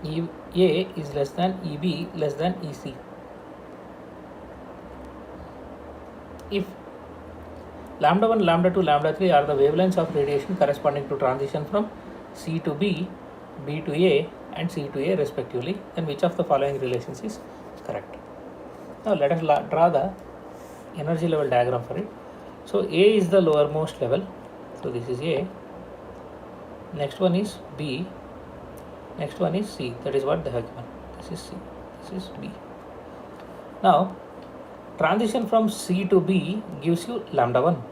EA is less than EB less than EC. If lambda 1, lambda 2, lambda 3 are the wavelengths of radiation corresponding to transition from C to B, B to A and C to A respectively, then which of the following relations is correct? Now let us draw the energy level diagram for it. So A is the lowermost level, so this is A, next one is B, next one is C, that is what they have given. This is C, this is B. Now transition from C to B gives you lambda 1,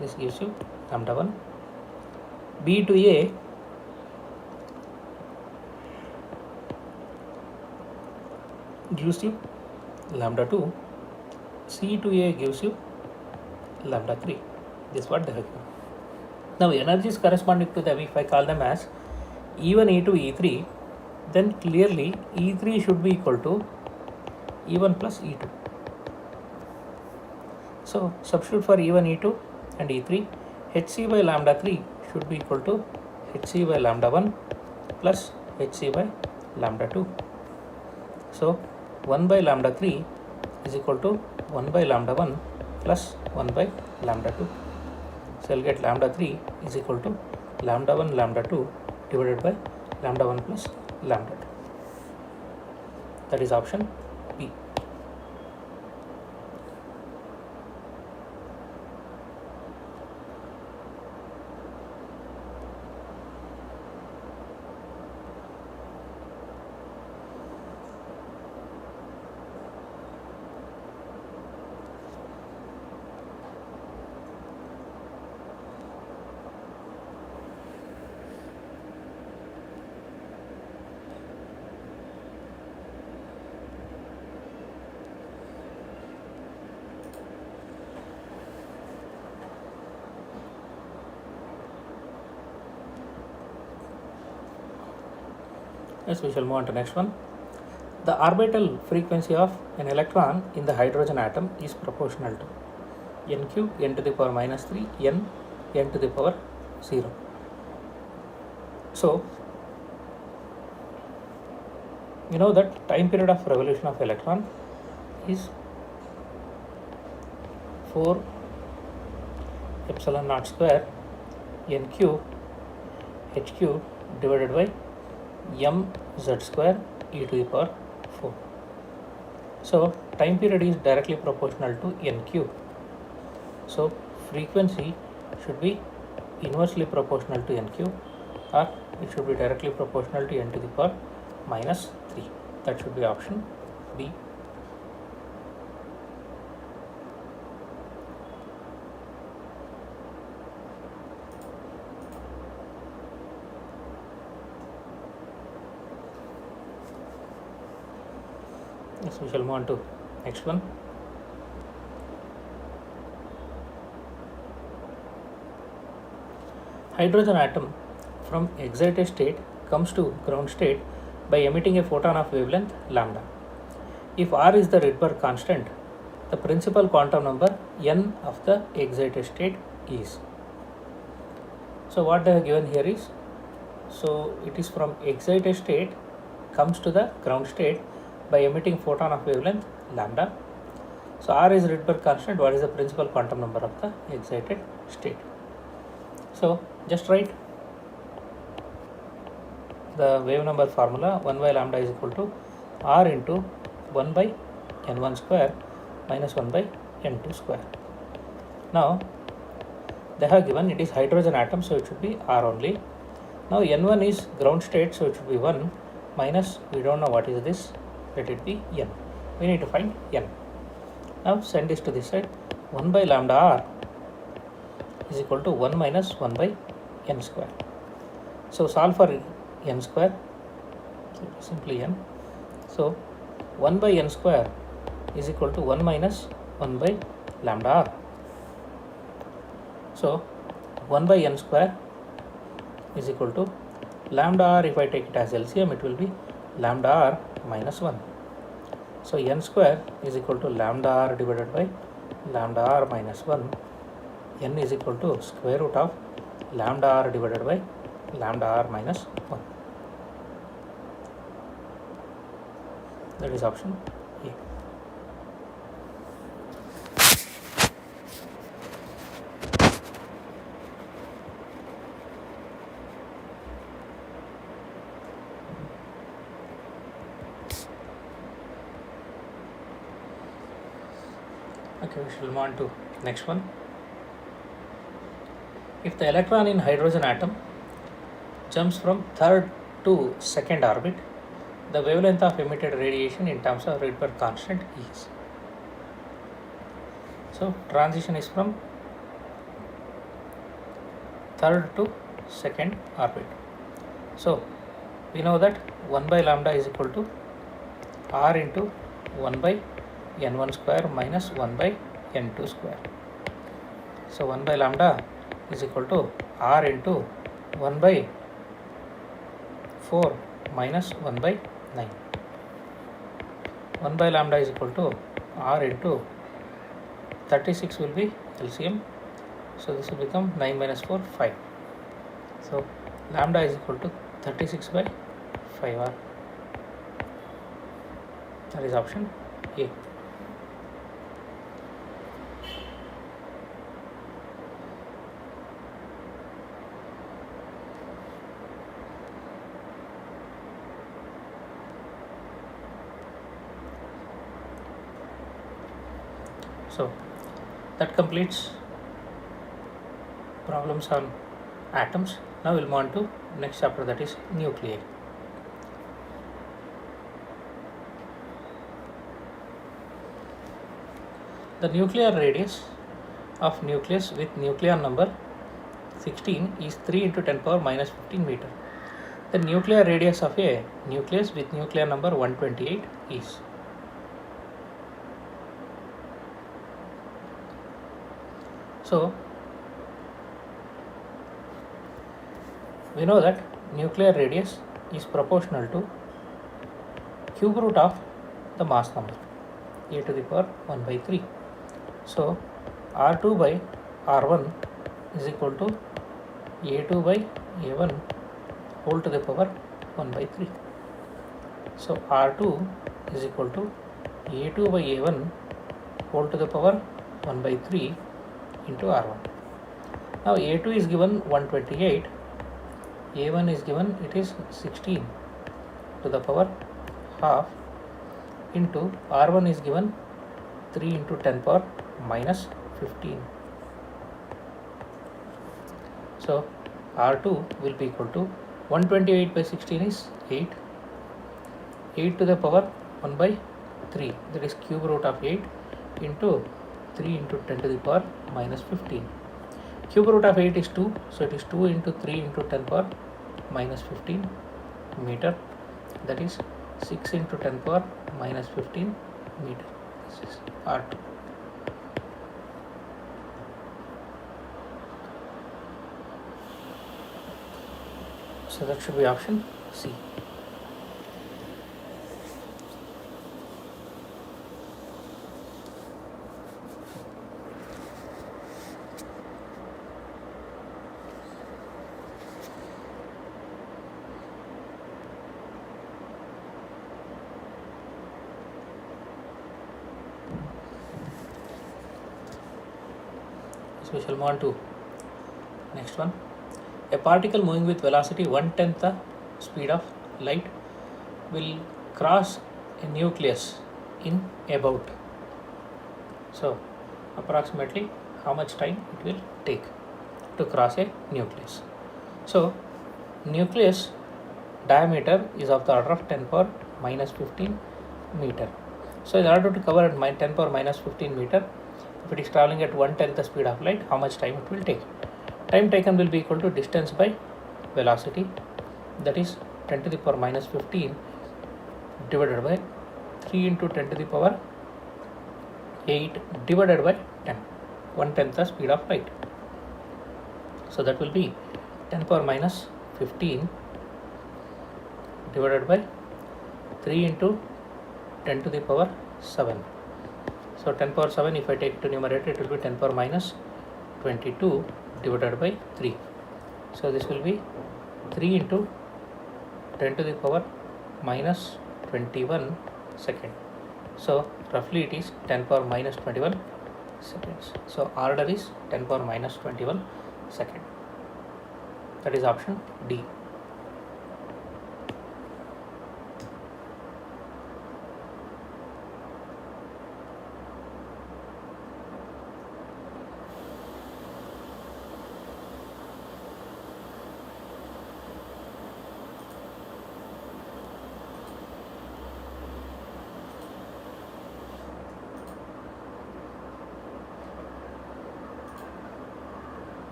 this gives you lambda 1, B to A gives you lambda 2, C to A gives you lambda 3. This is what they have given. Now energies corresponding to them, if I call them as E1, E2, E3, then clearly E3 should be equal to E1 plus E2. So substitute for E1, E2 and E3, Hc by lambda 3 should be equal to Hc by lambda 1 plus Hc by lambda 2. So 1 by lambda 3 is equal to 1 by lambda 1 plus 1 by lambda 2. So I'll get lambda 3 is equal to lambda 1 lambda 2 divided by lambda 1 plus lambda 2. That is option B. Yes, we shall move on to next one. The orbital frequency of an electron in the hydrogen atom is proportional to n cube n to the power minus 3 n to the power 0. So You know that time period of revolution of electron is 4 epsilon naught square n cube h cube divided by m z square e to the power 4. So time period is directly proportional to n cube. So frequency should be inversely proportional to n cube, or it should be directly proportional to n to the power minus 3. That should be option B. Yes, we shall move on to next one. Hydrogen atom from excited state comes to ground state by emitting a photon of wavelength lambda. If R is the Rydberg constant, the principal quantum number n of the excited state is. So what they have given here is, so it is from excited state comes to the ground state by emitting photon of wavelength lambda. So R is Rydberg constant. What is the principal quantum number of the excited state? So just write the wave number formula. 1 by lambda is equal to R into 1 by n1 square minus 1 by n2 square. Now they have given it is hydrogen atom, so it should be R only. Now n1 is ground state, so it should be 1 minus, we don't know what is this, let it be n. We need to find n. Now send this to this side. 1 by lambda R is equal to 1 minus 1 by n square. So solve for n square, simply n. So 1 by n square is equal to 1 minus 1 by lambda R. So 1 by n square is equal to lambda R. If I take it as LCM, it will be lambda R minus 1. So n square is equal to lambda R divided by lambda R minus 1. N is equal to square root of lambda R divided by lambda R minus 1. That is option A. Okay, we shall move on to next one. If the electron in hydrogen atom jumps from third to second orbit, the wavelength of emitted radiation in terms of Rydberg constant is. So transition is from third to second orbit. So we know that 1 by lambda is equal to R into 1 by n1 square minus 1 by n2 square. So 1 by lambda is equal to R into 1 by 4 minus 1 by 9. 1 by lambda is equal to R into 36 will be LCM. So this will become 9 minus 4, 5. So lambda is equal to 36 by 5R. That is option A. So that completes problems on atoms. Now we'll move on to next chapter, that is nuclei. The nuclear radius of nucleus with nucleon number 16 is 3 into 10 power minus 15 meter. The nuclear radius of a nucleus with nucleon number 128 is. So we know that nuclear radius is proportional to cube root of the mass number, a to the power 1 by 3. So R2 by R1 is equal to A2 by A1 whole to the power 1 by 3. So R2 is equal to A2 by A1 whole to the power 1 by 3 into R1. Now A2 is given 128, A1 is given it is 16 to the power half into R1 is given 3 into 10 power minus 15. So R2 will be equal to 128 by 16 is 8, 8 to the power 1 by 3, that is cube root of 8 into 3 into 10 to the power minus 15. Cube root of 8 is 2, so it is 2 into 3 into 10 power minus 15 meter, that is 6 into 10 power minus 15 meter. This is R2. So that should be option C. So we shall move on to next one. A particle moving with velocity 1/10 the speed of light will cross a nucleus in about. So approximately how much time it will take to cross a nucleus. So nucleus diameter is of the order of 10 power minus 15 meter. So in order to cover at 10 power minus 15 meter, if it is traveling at 1/10 the speed of light, how much time it will take? Time taken will be equal to distance by velocity, that is 10 to the power minus 15 divided by 3 into 10 to the power 8 divided by 10, 1/10 the speed of light. So that will be 10 power minus 15 divided by 3 into 10 to the power 7. So 10 power 7, if I take it to numerator, it will be 10 power minus 22 divided by 3. So this will be 3 into 10 to the power minus 21 second. So roughly it is 10 power minus 21 seconds. So order is 10 power minus 21 second. That is option D.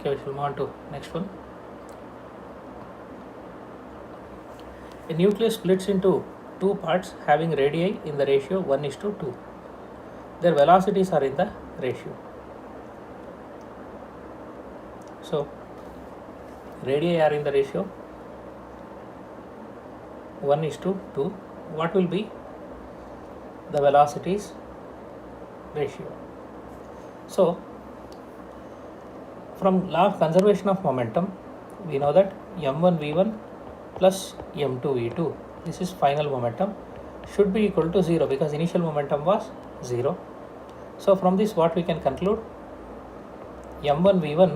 Okay, we shall move on to next one. A nucleus splits into two parts having radii in the ratio 1:2. Their velocities are in the ratio. So radii are in the ratio 1:2. What will be the velocities ratio? So from law of conservation of momentum, we know that m1 v1 plus m2 v2, this is final momentum, should be equal to 0 because initial momentum was 0. So from this what we can conclude, m1 v1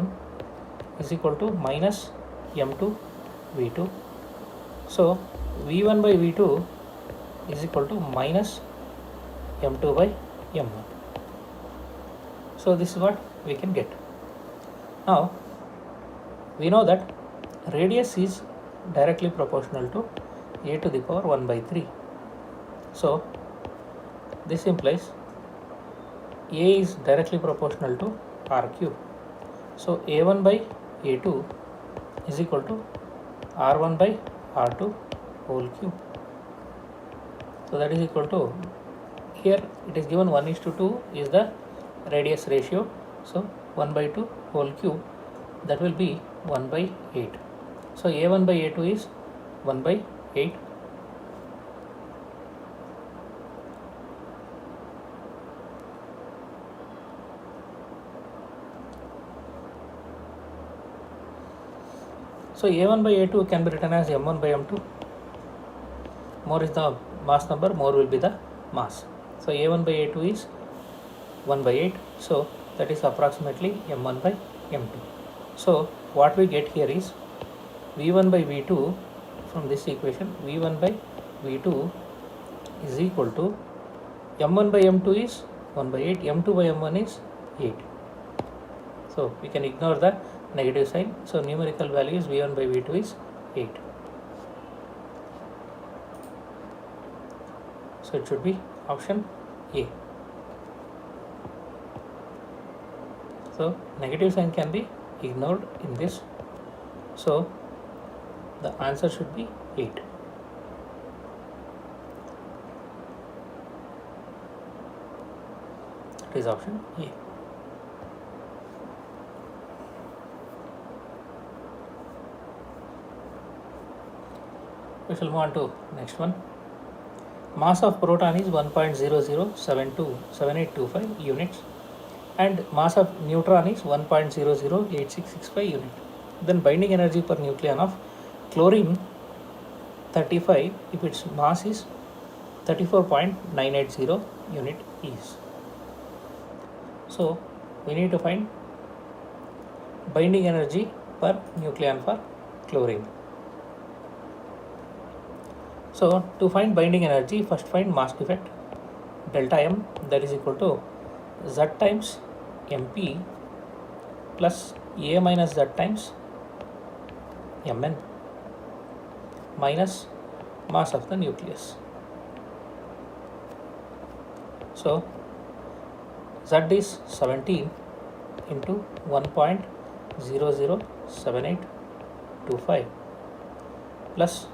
is equal to minus m2 v2. So v1 by v2 is equal to minus m2 by m1. So this is what we can get. Now we know that radius is directly proportional to a to the power 1 by 3. So this implies a is directly proportional to r cube. So a1 by a2 is equal to r1 by r2 whole cube. So that is equal to, here it is given 1:2 is the radius ratio. So 1 by 2 whole cube, that will be 1 by 8. So a1 by a2 is 1 by 8. So A1 by A2 can be written as M1 by M2. More is the mass number, more will be the mass. So A1 by A2 is 1 by 8. So that is approximately M1 by M2. So what we get here is V1 by V2 from this equation. V1 by V2 is equal to M1 by M2 is 1 by 8. M2 by M1 is 8. So we can ignore the negative sign. So numerical value is V1 by V2 is 8. So it should be option A. So negative sign can be ignored in this. So the answer should be 8. It is option A. We shall move on to next one. Mass of proton is 1.00727825 units and mass of neutron is 1.008665 unit. Then binding energy per nucleon of chlorine 35 if its mass is 34.980 unit is. So we need to find binding energy per nucleon for chlorine. So to find binding energy, first find mass defect delta M, that is equal to Z times MP plus A minus Z times Mn minus mass of the nucleus. So Z is 17 into 1.007825 plus,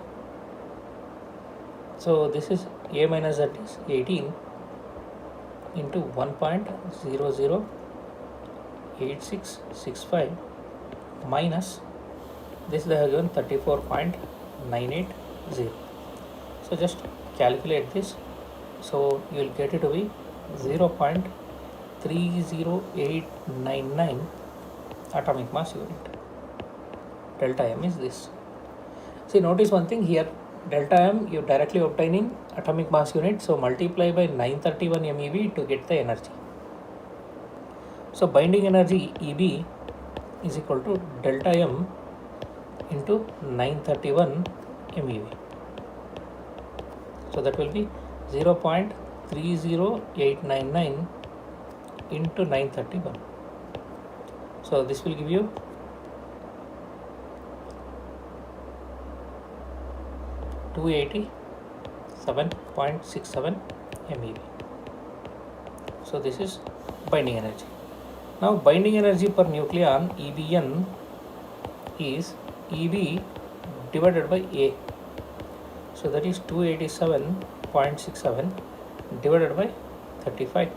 so this is A minus Z is 18 into 1.008665 minus this they have given 34.980. So just calculate this. So you will get it to be 0.30899 atomic mass unit. Delta M is this. See, notice one thing here. Delta M you directly obtaining atomic mass unit, so multiply by 931 MeV to get the energy. So binding energy EB is equal to delta M into 931 MeV. So that will be 0.30899 into 931. So this will give you 287.67 MeV. So this is binding energy. Now binding energy per nucleon EBN is EB divided by A. So that is 287.67 divided by 35.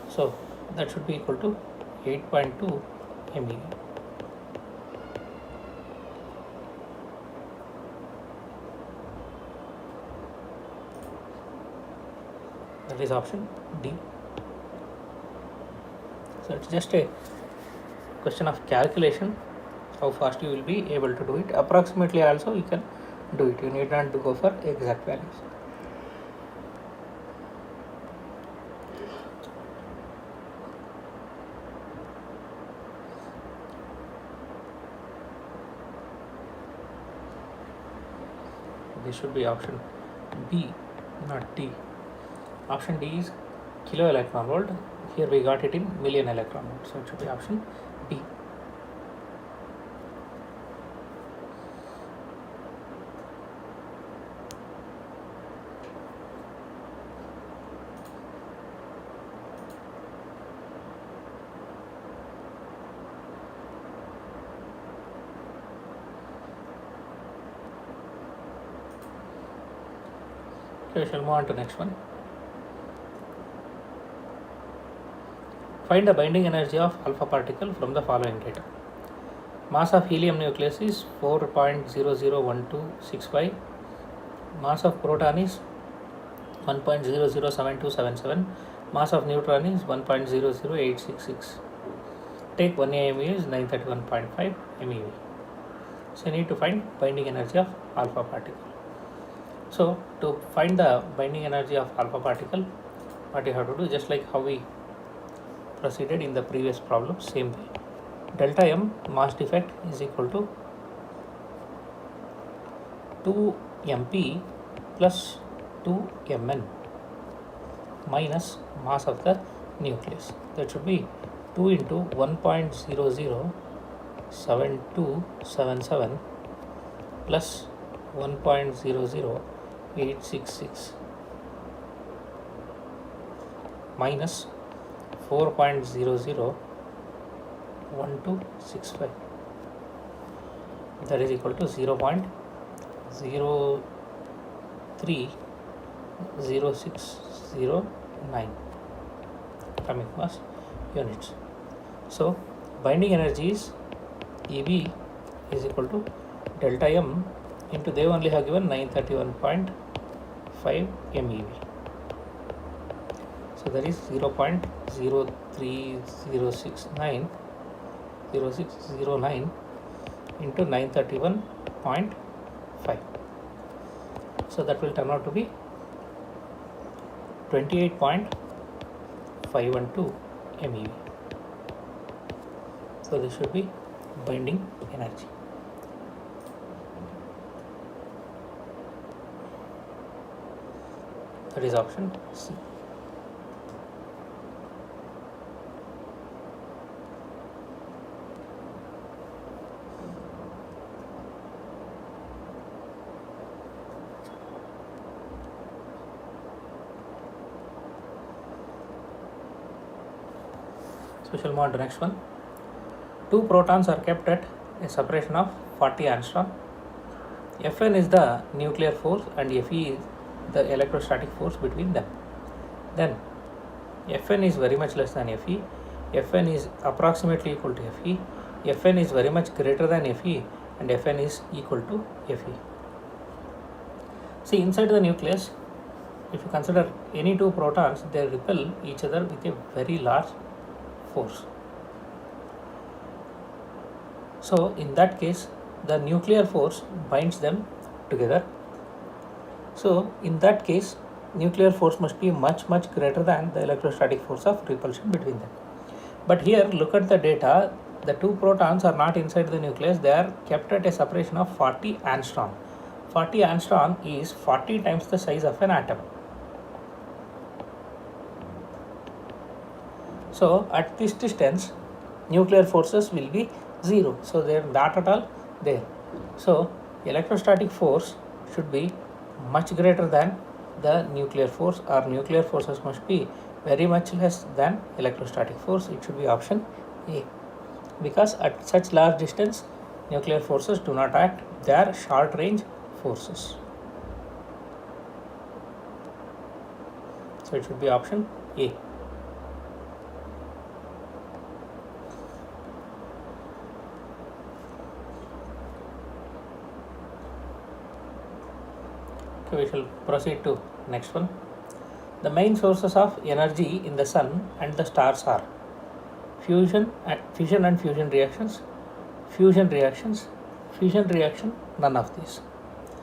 So that should be equal to 8.2 MeV. That is option D. So it's just a question of calculation, how fast you will be able to do it. Approximately also you can do it. You need not to go for exact values. This should be option B, not D. Option D is kilo electron volt. Here we got it in million electron volt. So it should be option B. Okay, we shall move on to next one. Find the binding energy of alpha particle from the following data. Mass of helium nucleus is 4.001265. Mass of proton is 1.007277. Mass of neutron is 1.00866. Take 1 MeV is 931.5 MeV. So you need to find binding energy of alpha particle. So to find the binding energy of alpha particle, what you have to do, just like how we proceeded in the previous problem, same way. Delta M mass defect is equal to 2 mp plus 2 mn minus mass of the nucleus. That should be 2 into 1.007277 plus 1.00866 minus 4.001265. That is equal to 0.030609 atomic mass units. So binding energy is EB is equal to delta M into, they only have given 931.5 MeV. So that is 0.03069 into 931.5. So that will turn out to be 28.512 MeV. So this should be binding energy. That is option C. So we shall move on to next one. Two protons are kept at a separation of 40 angstrom. Fn is the nuclear force and Fe is the electrostatic force between them. Then Fn is very much less than Fe, Fn is approximately equal to Fe, Fn is very much greater than Fe, and Fn is equal to Fe. See, inside the nucleus, if you consider any two protons, they repel each other with a very large force. So in that case, the nuclear force binds them together. So in that case, nuclear force must be much greater than the electrostatic force of repulsion between them. But here, look at the data. The two protons are not inside the nucleus. They are kept at a separation of 40 angstrom. 40 angstrom is 40 times the size of an atom. So at this distance, nuclear forces will be 0. So they are not at all there. So electrostatic force should be much greater than the nuclear force, or nuclear forces must be very much less than electrostatic force. It should be option A, because at such large distance nuclear forces do not act, they are short range forces. So it should be option A. Okay, we shall proceed to next one. The main sources of energy in the sun and the stars are fission and fusion reactions, fusion reactions, fission reaction, none of these.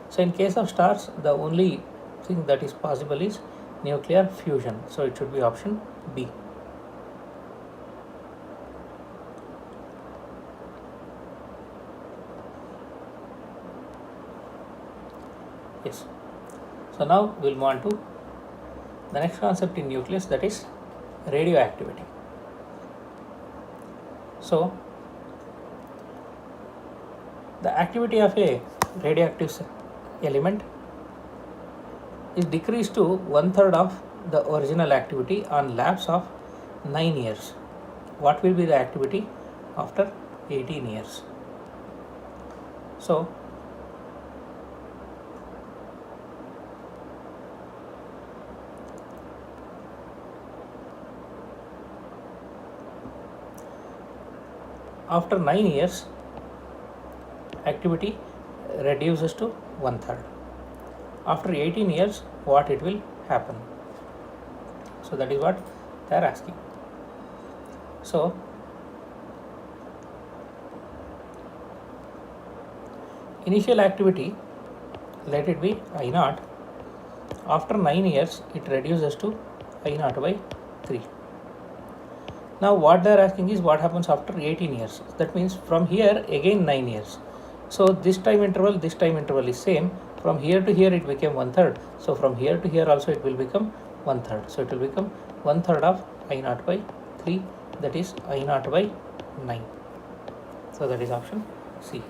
So in case of stars, the only thing that is possible is nuclear fusion. So it should be option B. Yes. So now we'll move on to the next concept in nucleus, that is radioactivity. So the activity of a radioactive element is decreased to 1/3 of the original activity on lapse of 9 years. What will be the activity after 18 years? So after 9 years, activity reduces to 1/3. After 18 years, what it will happen? So that is what they are asking. So Initial activity, let it be I naught. After 9 years, it reduces to I naught by 3. Now what they are asking is what happens after 18 years. That means from here again 9 years. So this time interval is same. From here to here it became 1/3. So from here to here also it will become 1/3. So it will become 1/3 of I naught by 3, that is I naught by 9. So that is option C.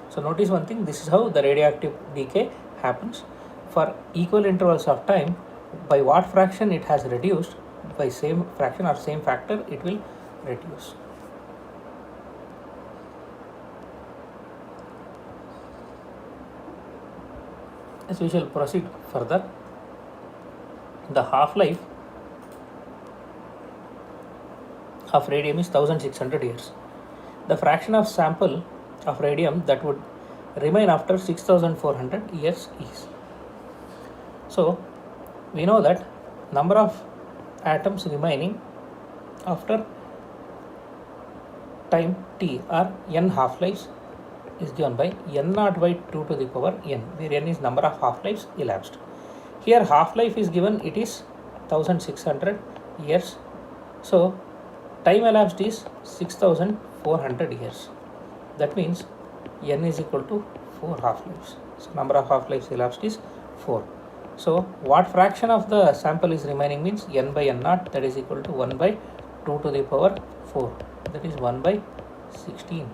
So notice one thing, this is how the radioactive decay happens. For equal intervals of time, by what fraction it has reduced, by same fraction or same factor it will reduce. As we shall proceed further, the half-life of radium is 1600 years. The fraction of sample of radium that would remain after 6400 years is. So we know that number of atoms remaining after time t or n half-lives is given by n naught by 2 to the power n, where n is number of half-lives elapsed. Here half-life is given, it is 1600 years. So time elapsed is 6400 years. That means n is equal to 4 half-lives. So number of half-lives elapsed is 4. So what fraction of the sample is remaining means n by n naught, that is equal to 1 by 2 to the power 4, that is 1 by 16.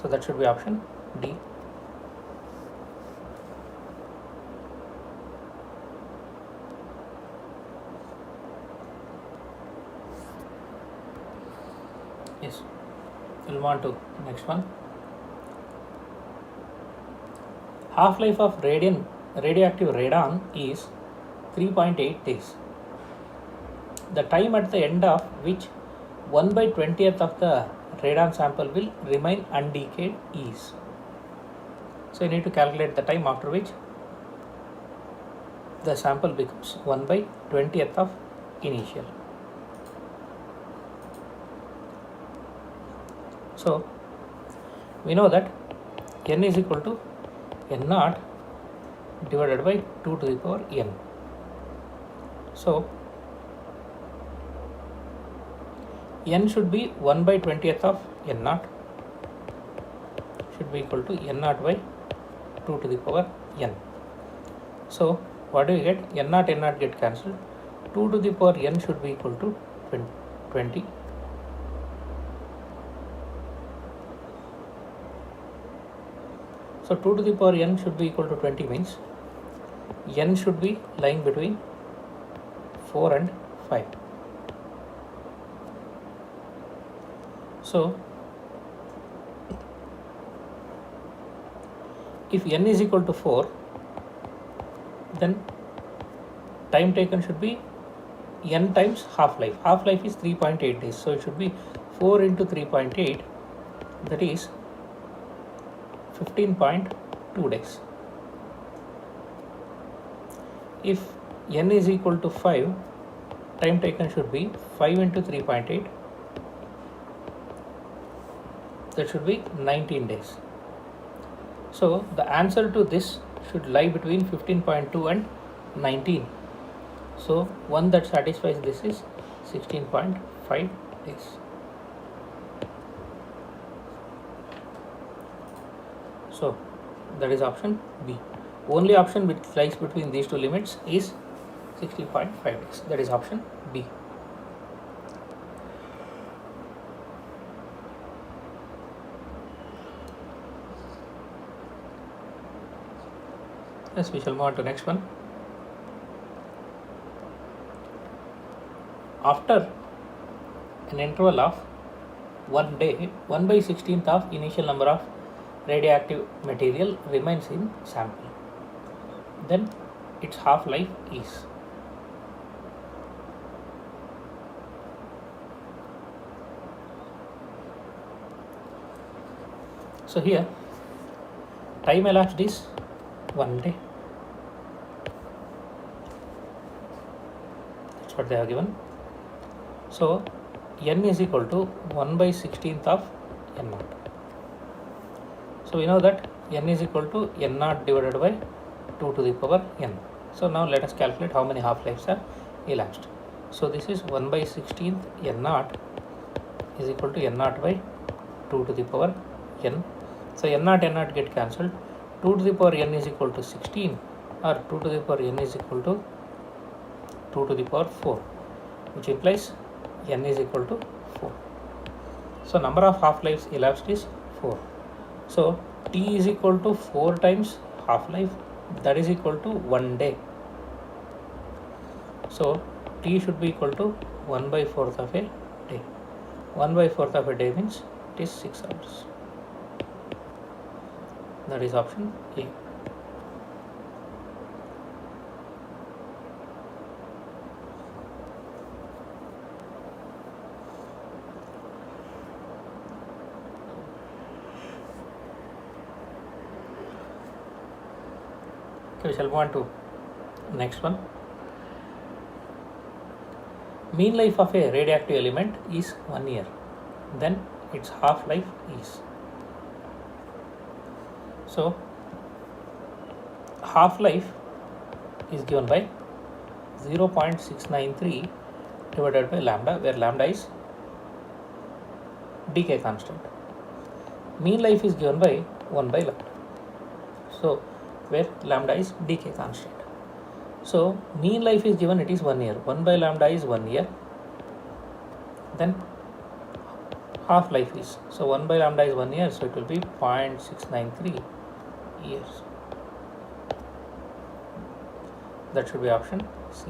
So that should be option D. Yes, we'll move on to next one. Half-life of radioactive radon is 3.8 days. The time at the end of which 1 by 20th of the radon sample will remain undecayed is. So you need to calculate the time after which the sample becomes 1 by 20th of initial. So we know that n is equal to n naught divided by 2 to the power n. So n should be 1 by 20th of n naught, should be equal to n naught by 2 to the power n. So what do we get? N naught get cancelled. 2 to the power n should be equal to 20. So 2 to the power n should be equal to 20 means n should be lying between 4 and 5. So if n is equal to 4, then time taken should be n times half-life. Half-life is 3.8 days. So it should be 4 into 3.8, that is 15.2 days. If n is equal to 5, time taken should be 5 into 3.8, that should be 19 days. So the answer to this should lie between 15.2 and 19. So one that satisfies this is 16.5 days. So that is option B. Only option which lies between these two limits is 60.5 days. That is option B. Yes, we shall move on to next one. After an interval of 1 day, 1 by 16th of initial number of radioactive material remains in sample, then its half-life is. So here time elapsed is 1 day. That's what they have given. So n is equal to 1 by 16th of n naught. So we know that n is equal to n naught divided by 2 to the power n. So now let us calculate how many half-lives are elapsed. So this is 1 by 16th n naught is equal to n naught by 2 to the power n. So n naught get cancelled. 2 to the power n is equal to 16, or 2 to the power n is equal to 2 to the power 4, which implies n is equal to 4. So number of half-lives elapsed is 4. So t is equal to 4 times half-life, that is equal to 1 day. So t should be equal to 1 by 4th of a day. 1 by 4th of a day means it is 6 hours. That is option A. Okay, we shall move on to next one. Mean life of a radioactive element is 1 year. Then its half-life is. So half-life is given by 0.693 divided by lambda, where lambda is decay constant. Mean life is given by 1 by lambda. So where lambda is decay constant. So mean life is given, it is 1 year. 1 by lambda is 1 year. Then half-life is, so 1 by lambda is 1 year, so it will be 0.693 years. That should be option C.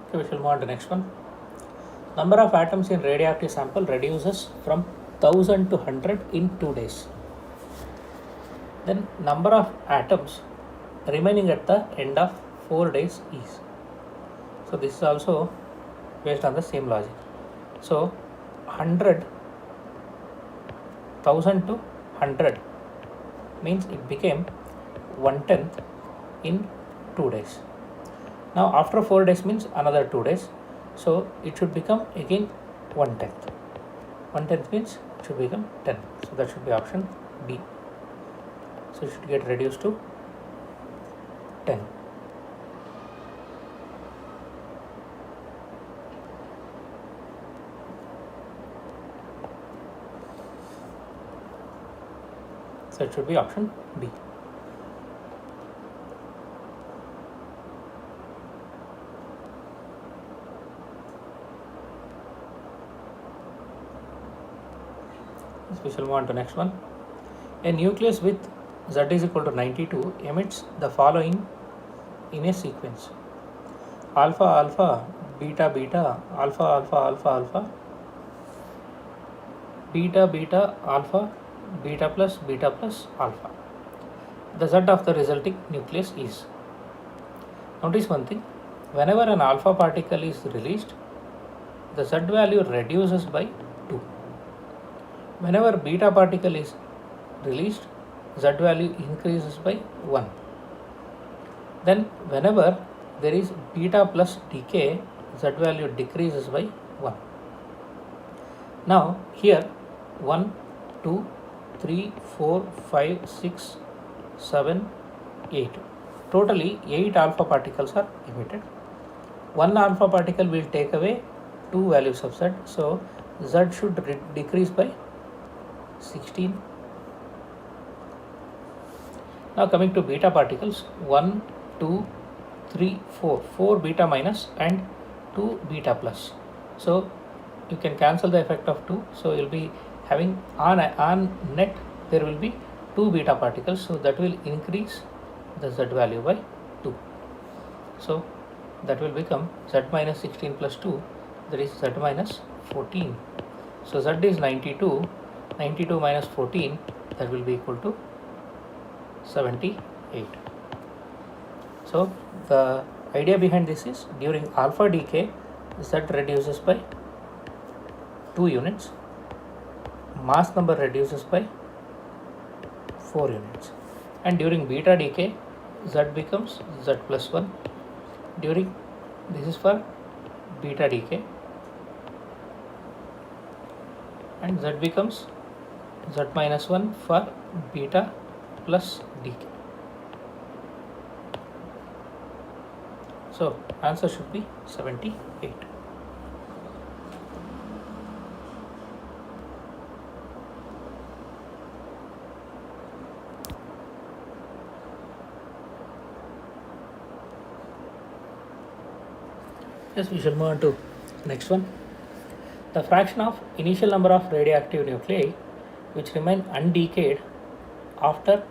Okay, we shall move on to the next one. Number of atoms in radioactive sample reduces from 1000 to 100 in 2 days. Then number of atoms remaining at the end of 4 days is. So this is also based on the same logic. So 100, 1000 to 100 means it became 1/10 in 2 days. Now after 4 days means another 2 days. So it should become again 1/10. 1/10 means it should become 10. So that should be option B. So it should get reduced to 10. So it should be option B. We shall move on to next one. A nucleus with Z is equal to 92 emits the following in a sequence: alpha alpha, beta beta, alpha alpha alpha alpha, beta beta alpha, beta plus alpha. The Z of the resulting nucleus is. Notice one thing: whenever an alpha particle is released, the Z value reduces by 2. Whenever beta particle is released, Z value increases by 1. Then whenever there is beta plus decay, Z value decreases by 1. Now here 1, 2, 3, 4, 5, 6, 7, 8. Totally 8 alpha particles are emitted. One alpha particle will take away 2 values of Z. So Z should decrease by 16. Now coming to beta particles, 1, 2, 3, 4. 4 beta minus and 2 beta plus. So you can cancel the effect of 2. So you will be having on net there will be 2 beta particles. So that will increase the Z value by 2. So that will become Z minus 16 plus 2, that is Z minus 14. So Z is 92. 92 minus 14, that will be equal to 78. So the idea behind this is during alpha decay Z reduces by 2 units, mass number reduces by 4 units, and during beta decay Z becomes Z plus 1. During, this is for beta decay, and Z becomes Z minus 1 for beta plus decay. So answer should be 78. Yes, we shall move on to next one. The fraction of initial number of radioactive nuclei which remain undecayed after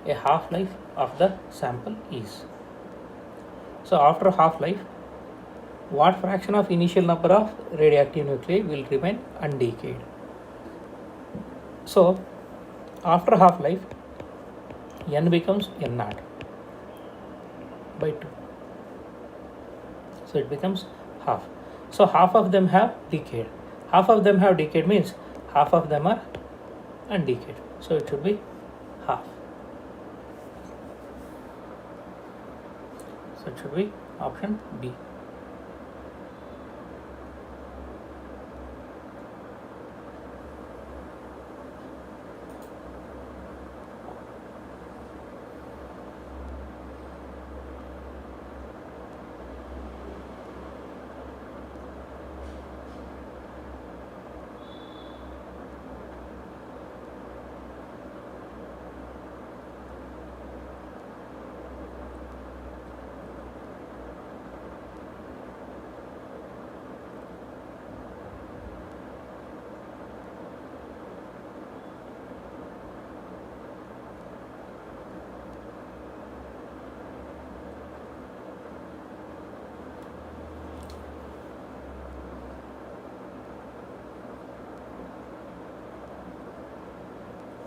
a half-life of the sample is. So after half-life, what fraction of initial number of radioactive nuclei will remain undecayed? So after half-life, n becomes n naught by 2. So it becomes half. So half of them have decayed. Half of them have decayed means half of them are undecayed. So it should be half. So it should be option B.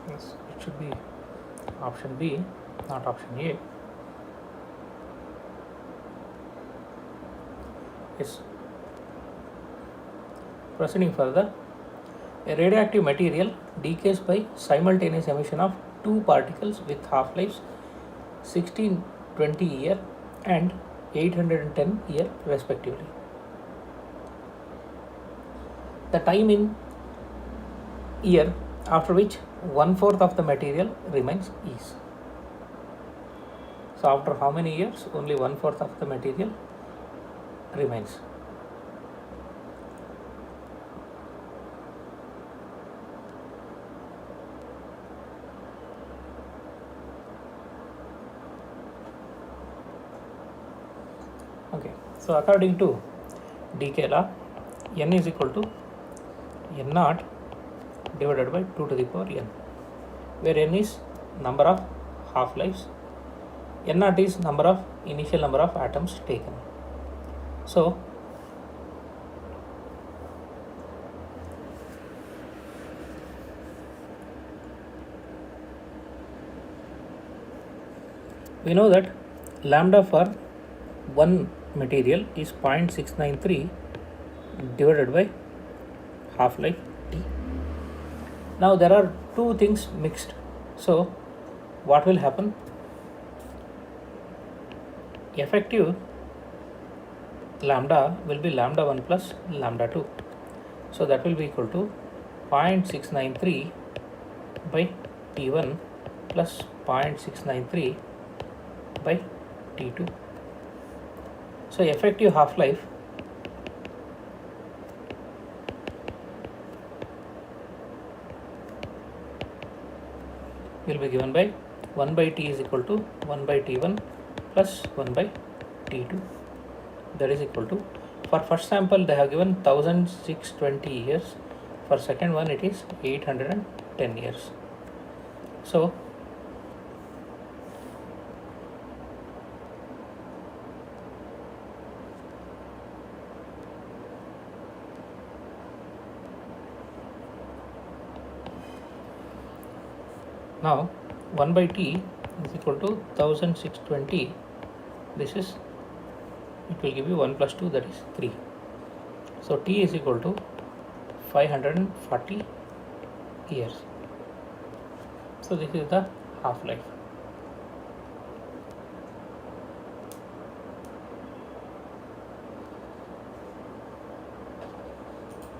Yes, it should be option B, not option A. Yes. Proceeding further, a radioactive material decays by simultaneous emission of two particles with half-lives 1620 year and 810 year respectively. The time in year after which 1/4 of the material remains is. So after how many years? Only 1/4 of the material remains. Okay, so according to decay law, n is equal to n naught divided by 2 to the power n, where n is number of half-lives, n naught is initial number of atoms taken. So we know that lambda for one material is 0.693 divided by half-life t. Now there are two things mixed. So what will happen? Effective lambda will be lambda 1 plus lambda 2. So that will be equal to 0.693 by T1 plus 0.693 by T2. So effective half-life will be given by 1 by T is equal to 1 by T1 plus 1 by T2. That is equal to, for first sample they have given 1620 years, for second one it is 810 years. So now 1 by T is equal to 1620. This is, it will give you 1 plus 2, that is 3. So T is equal to 540 years. So this is the half-life.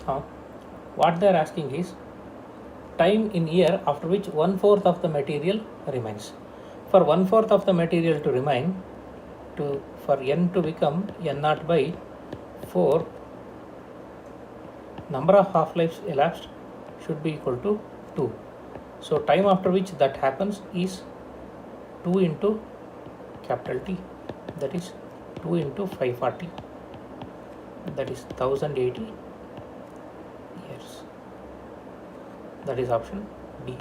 Now what they are asking is time in year after which 1/4 of the material remains. For 1/4 of the material to remain, for n to become n naught by 4, number of half-lives elapsed should be equal to 2. So time after which that happens is 2 into capital T, that is 2 into 540, that is 1080 years. That is option D.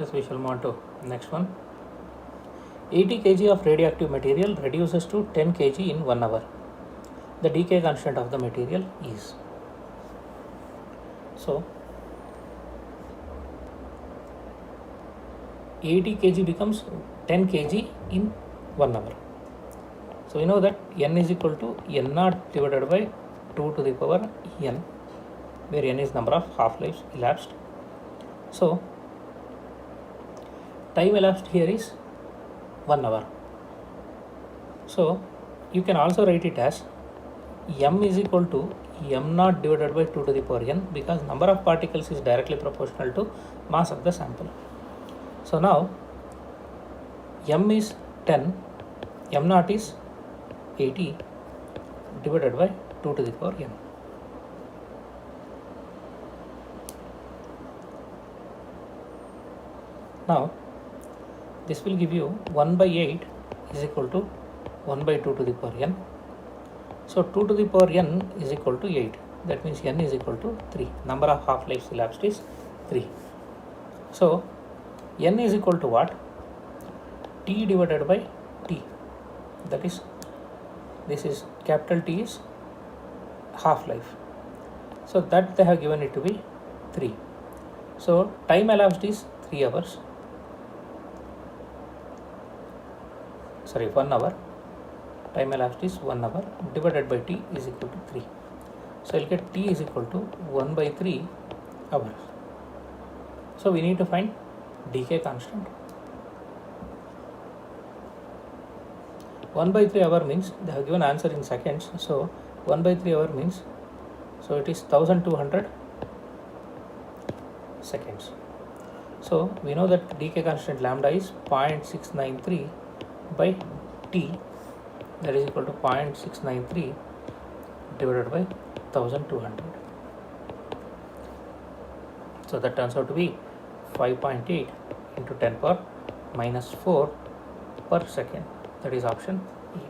Yes, we shall move on to next one. 80 kg of radioactive material reduces to 10 kg in 1 hour. The decay constant of the material is. So 80 kg becomes 10 kg in 1 hour. So we know that n is equal to n naught divided by 2 to the power n, where n is number of half-lives elapsed. So time elapsed here is 1 hour. So you can also write it as m is equal to m naught divided by 2 to the power n, because number of particles is directly proportional to mass of the sample. So now m is 10, m naught is 80 divided by 2 to the power n. Now this will give you 1 by 8 is equal to 1 by 2 to the power n. So 2 to the power n is equal to 8. That means n is equal to 3. Number of half-lives elapsed is 3. So n is equal to what? T divided by T. That is, this is capital T is half-life. So that they have given it to be 3. So time elapsed is 3 hours. Sorry, 1 hour. Time elapsed is 1 hour divided by T is equal to 3. So I'll get T is equal to 1 by 3 hours. So we need to find decay constant. 1 by 3 hour means they have given answer in seconds. So 1 by 3 hour means, so it is 1200 seconds. So we know that decay constant lambda is 0.693 by T, that is equal to 0.693 divided by 1200. So that turns out to be 5.8 into 10 power minus 4 per second. That is option E.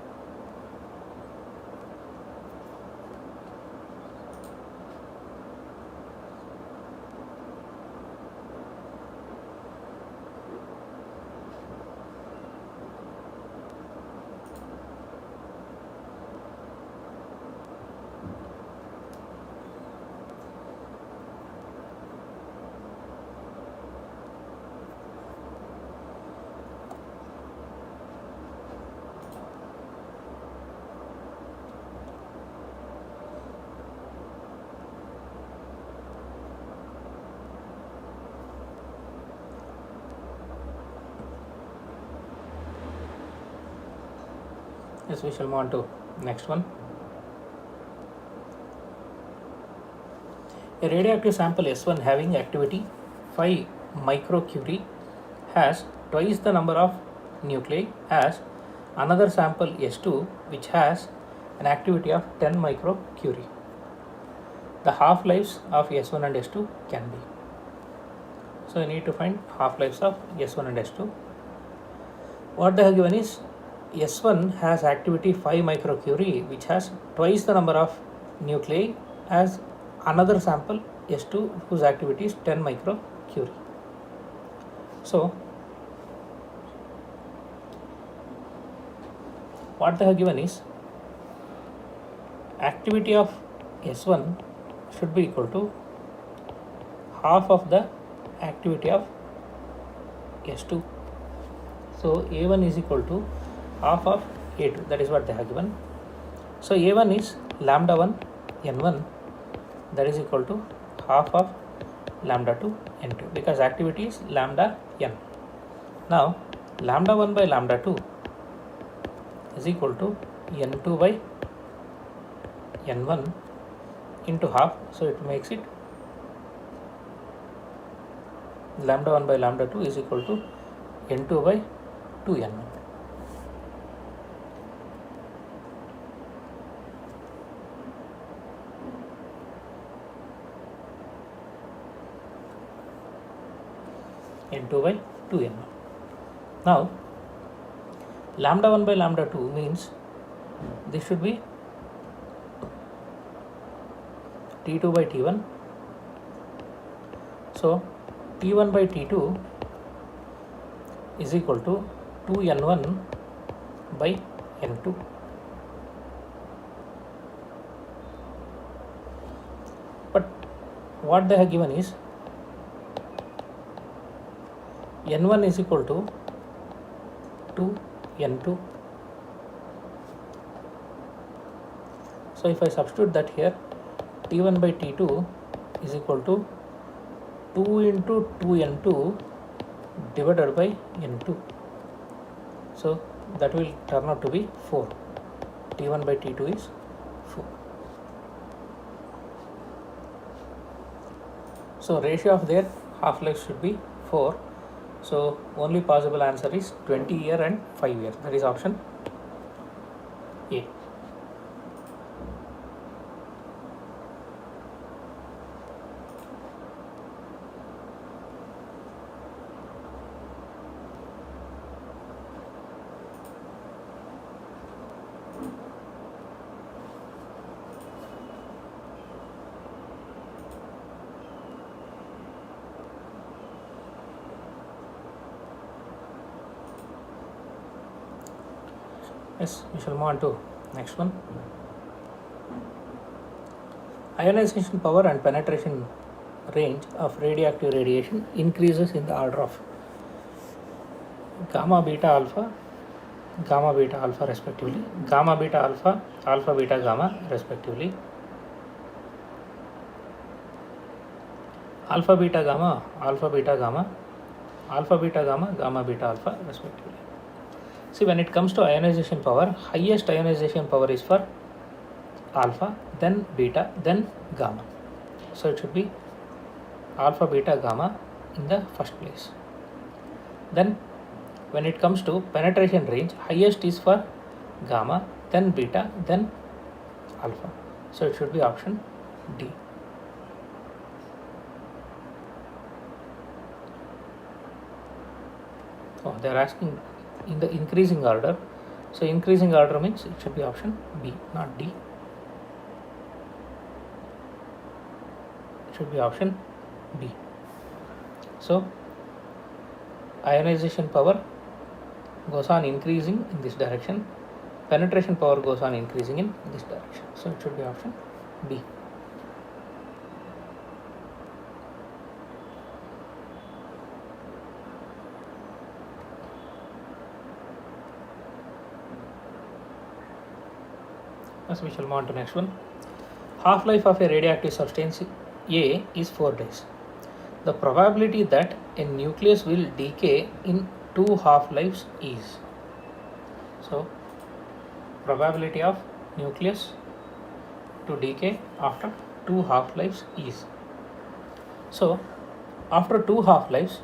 Yes, we shall move on to next one. A radioactive sample S1 having activity 5 microcurie has twice the number of nuclei as another sample S2 which has an activity of 10 microcurie. the half-lives of S1 and S2 can be. So you need to find half-lives of S1 and S2. What they have given is S1 has activity 5 microcurie, which has twice the number of nuclei as another sample S2 whose activity is 10 microcurie. So what they have given is activity of S1 should be equal to half of the activity of S2. So A1 is equal to half of A2, that is what they have given. So A1 is lambda 1 N1, that is equal to half of lambda 2 N2 because activity is lambda N. Now lambda 1 by lambda 2 is equal to N2 by N1 into half, so it makes it lambda 1 by lambda 2 is equal to N2 by 2N1. N2 by 2N1. Now lambda 1 by lambda 2 means this should be T2 by T1. So T1 by T2 is equal to 2N1 by N2. But what they have given is N1 is equal to 2N2. So if I substitute that here, T1 by T2 is equal to 2 into 2N2 divided by N2. So that will turn out to be 4. T1 by T2 is 4. So ratio of their half-life should be 4. So only possible answer is 20 year and 5 year. That is option A. Yes, we shall move on to next one. Ionization power and penetration range of radioactive radiation increases in the order of gamma beta alpha respectively, gamma beta alpha, alpha beta gamma respectively, alpha beta gamma, alpha beta gamma, alpha beta gamma, gamma beta alpha respectively. See, when it comes to ionization power, highest ionization power is for alpha, then beta, then gamma. So it should be alpha, beta, gamma in the first place. Then when it comes to penetration range, highest is for gamma, then beta, then alpha. So it should be option D. Oh, they are asking in the increasing order. So increasing order means it should be option B, not D. It should be option B. So ionization power goes on increasing in this direction, penetration power goes on increasing in this direction. So it should be option B. As we shall move on to next one. Half-life of a radioactive substance A is 4 days. The probability that a nucleus will decay in 2 half-lives is. So probability of nucleus to decay after 2 half-lives is. So after 2 half-lives,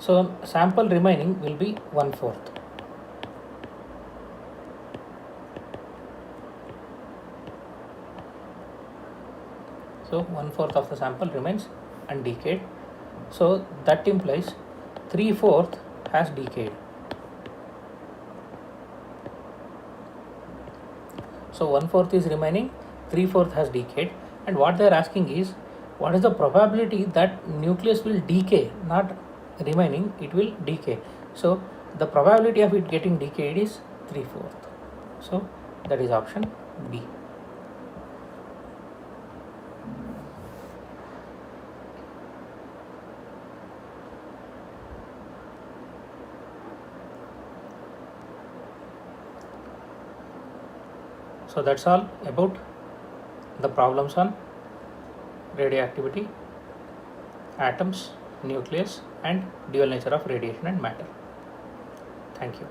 so sample remaining will be 1/4. So 1/4 of the sample remains undecayed. So that implies 3/4 has decayed. So 1/4 is remaining, 3/4 has decayed, and what they are asking is what is the probability that nucleus will decay, not remaining, it will decay. So the probability of it getting decayed is 3/4. So that is option B. So that's all about the problems on radioactivity, atoms, nucleus, and dual nature of radiation and matter. Thank you.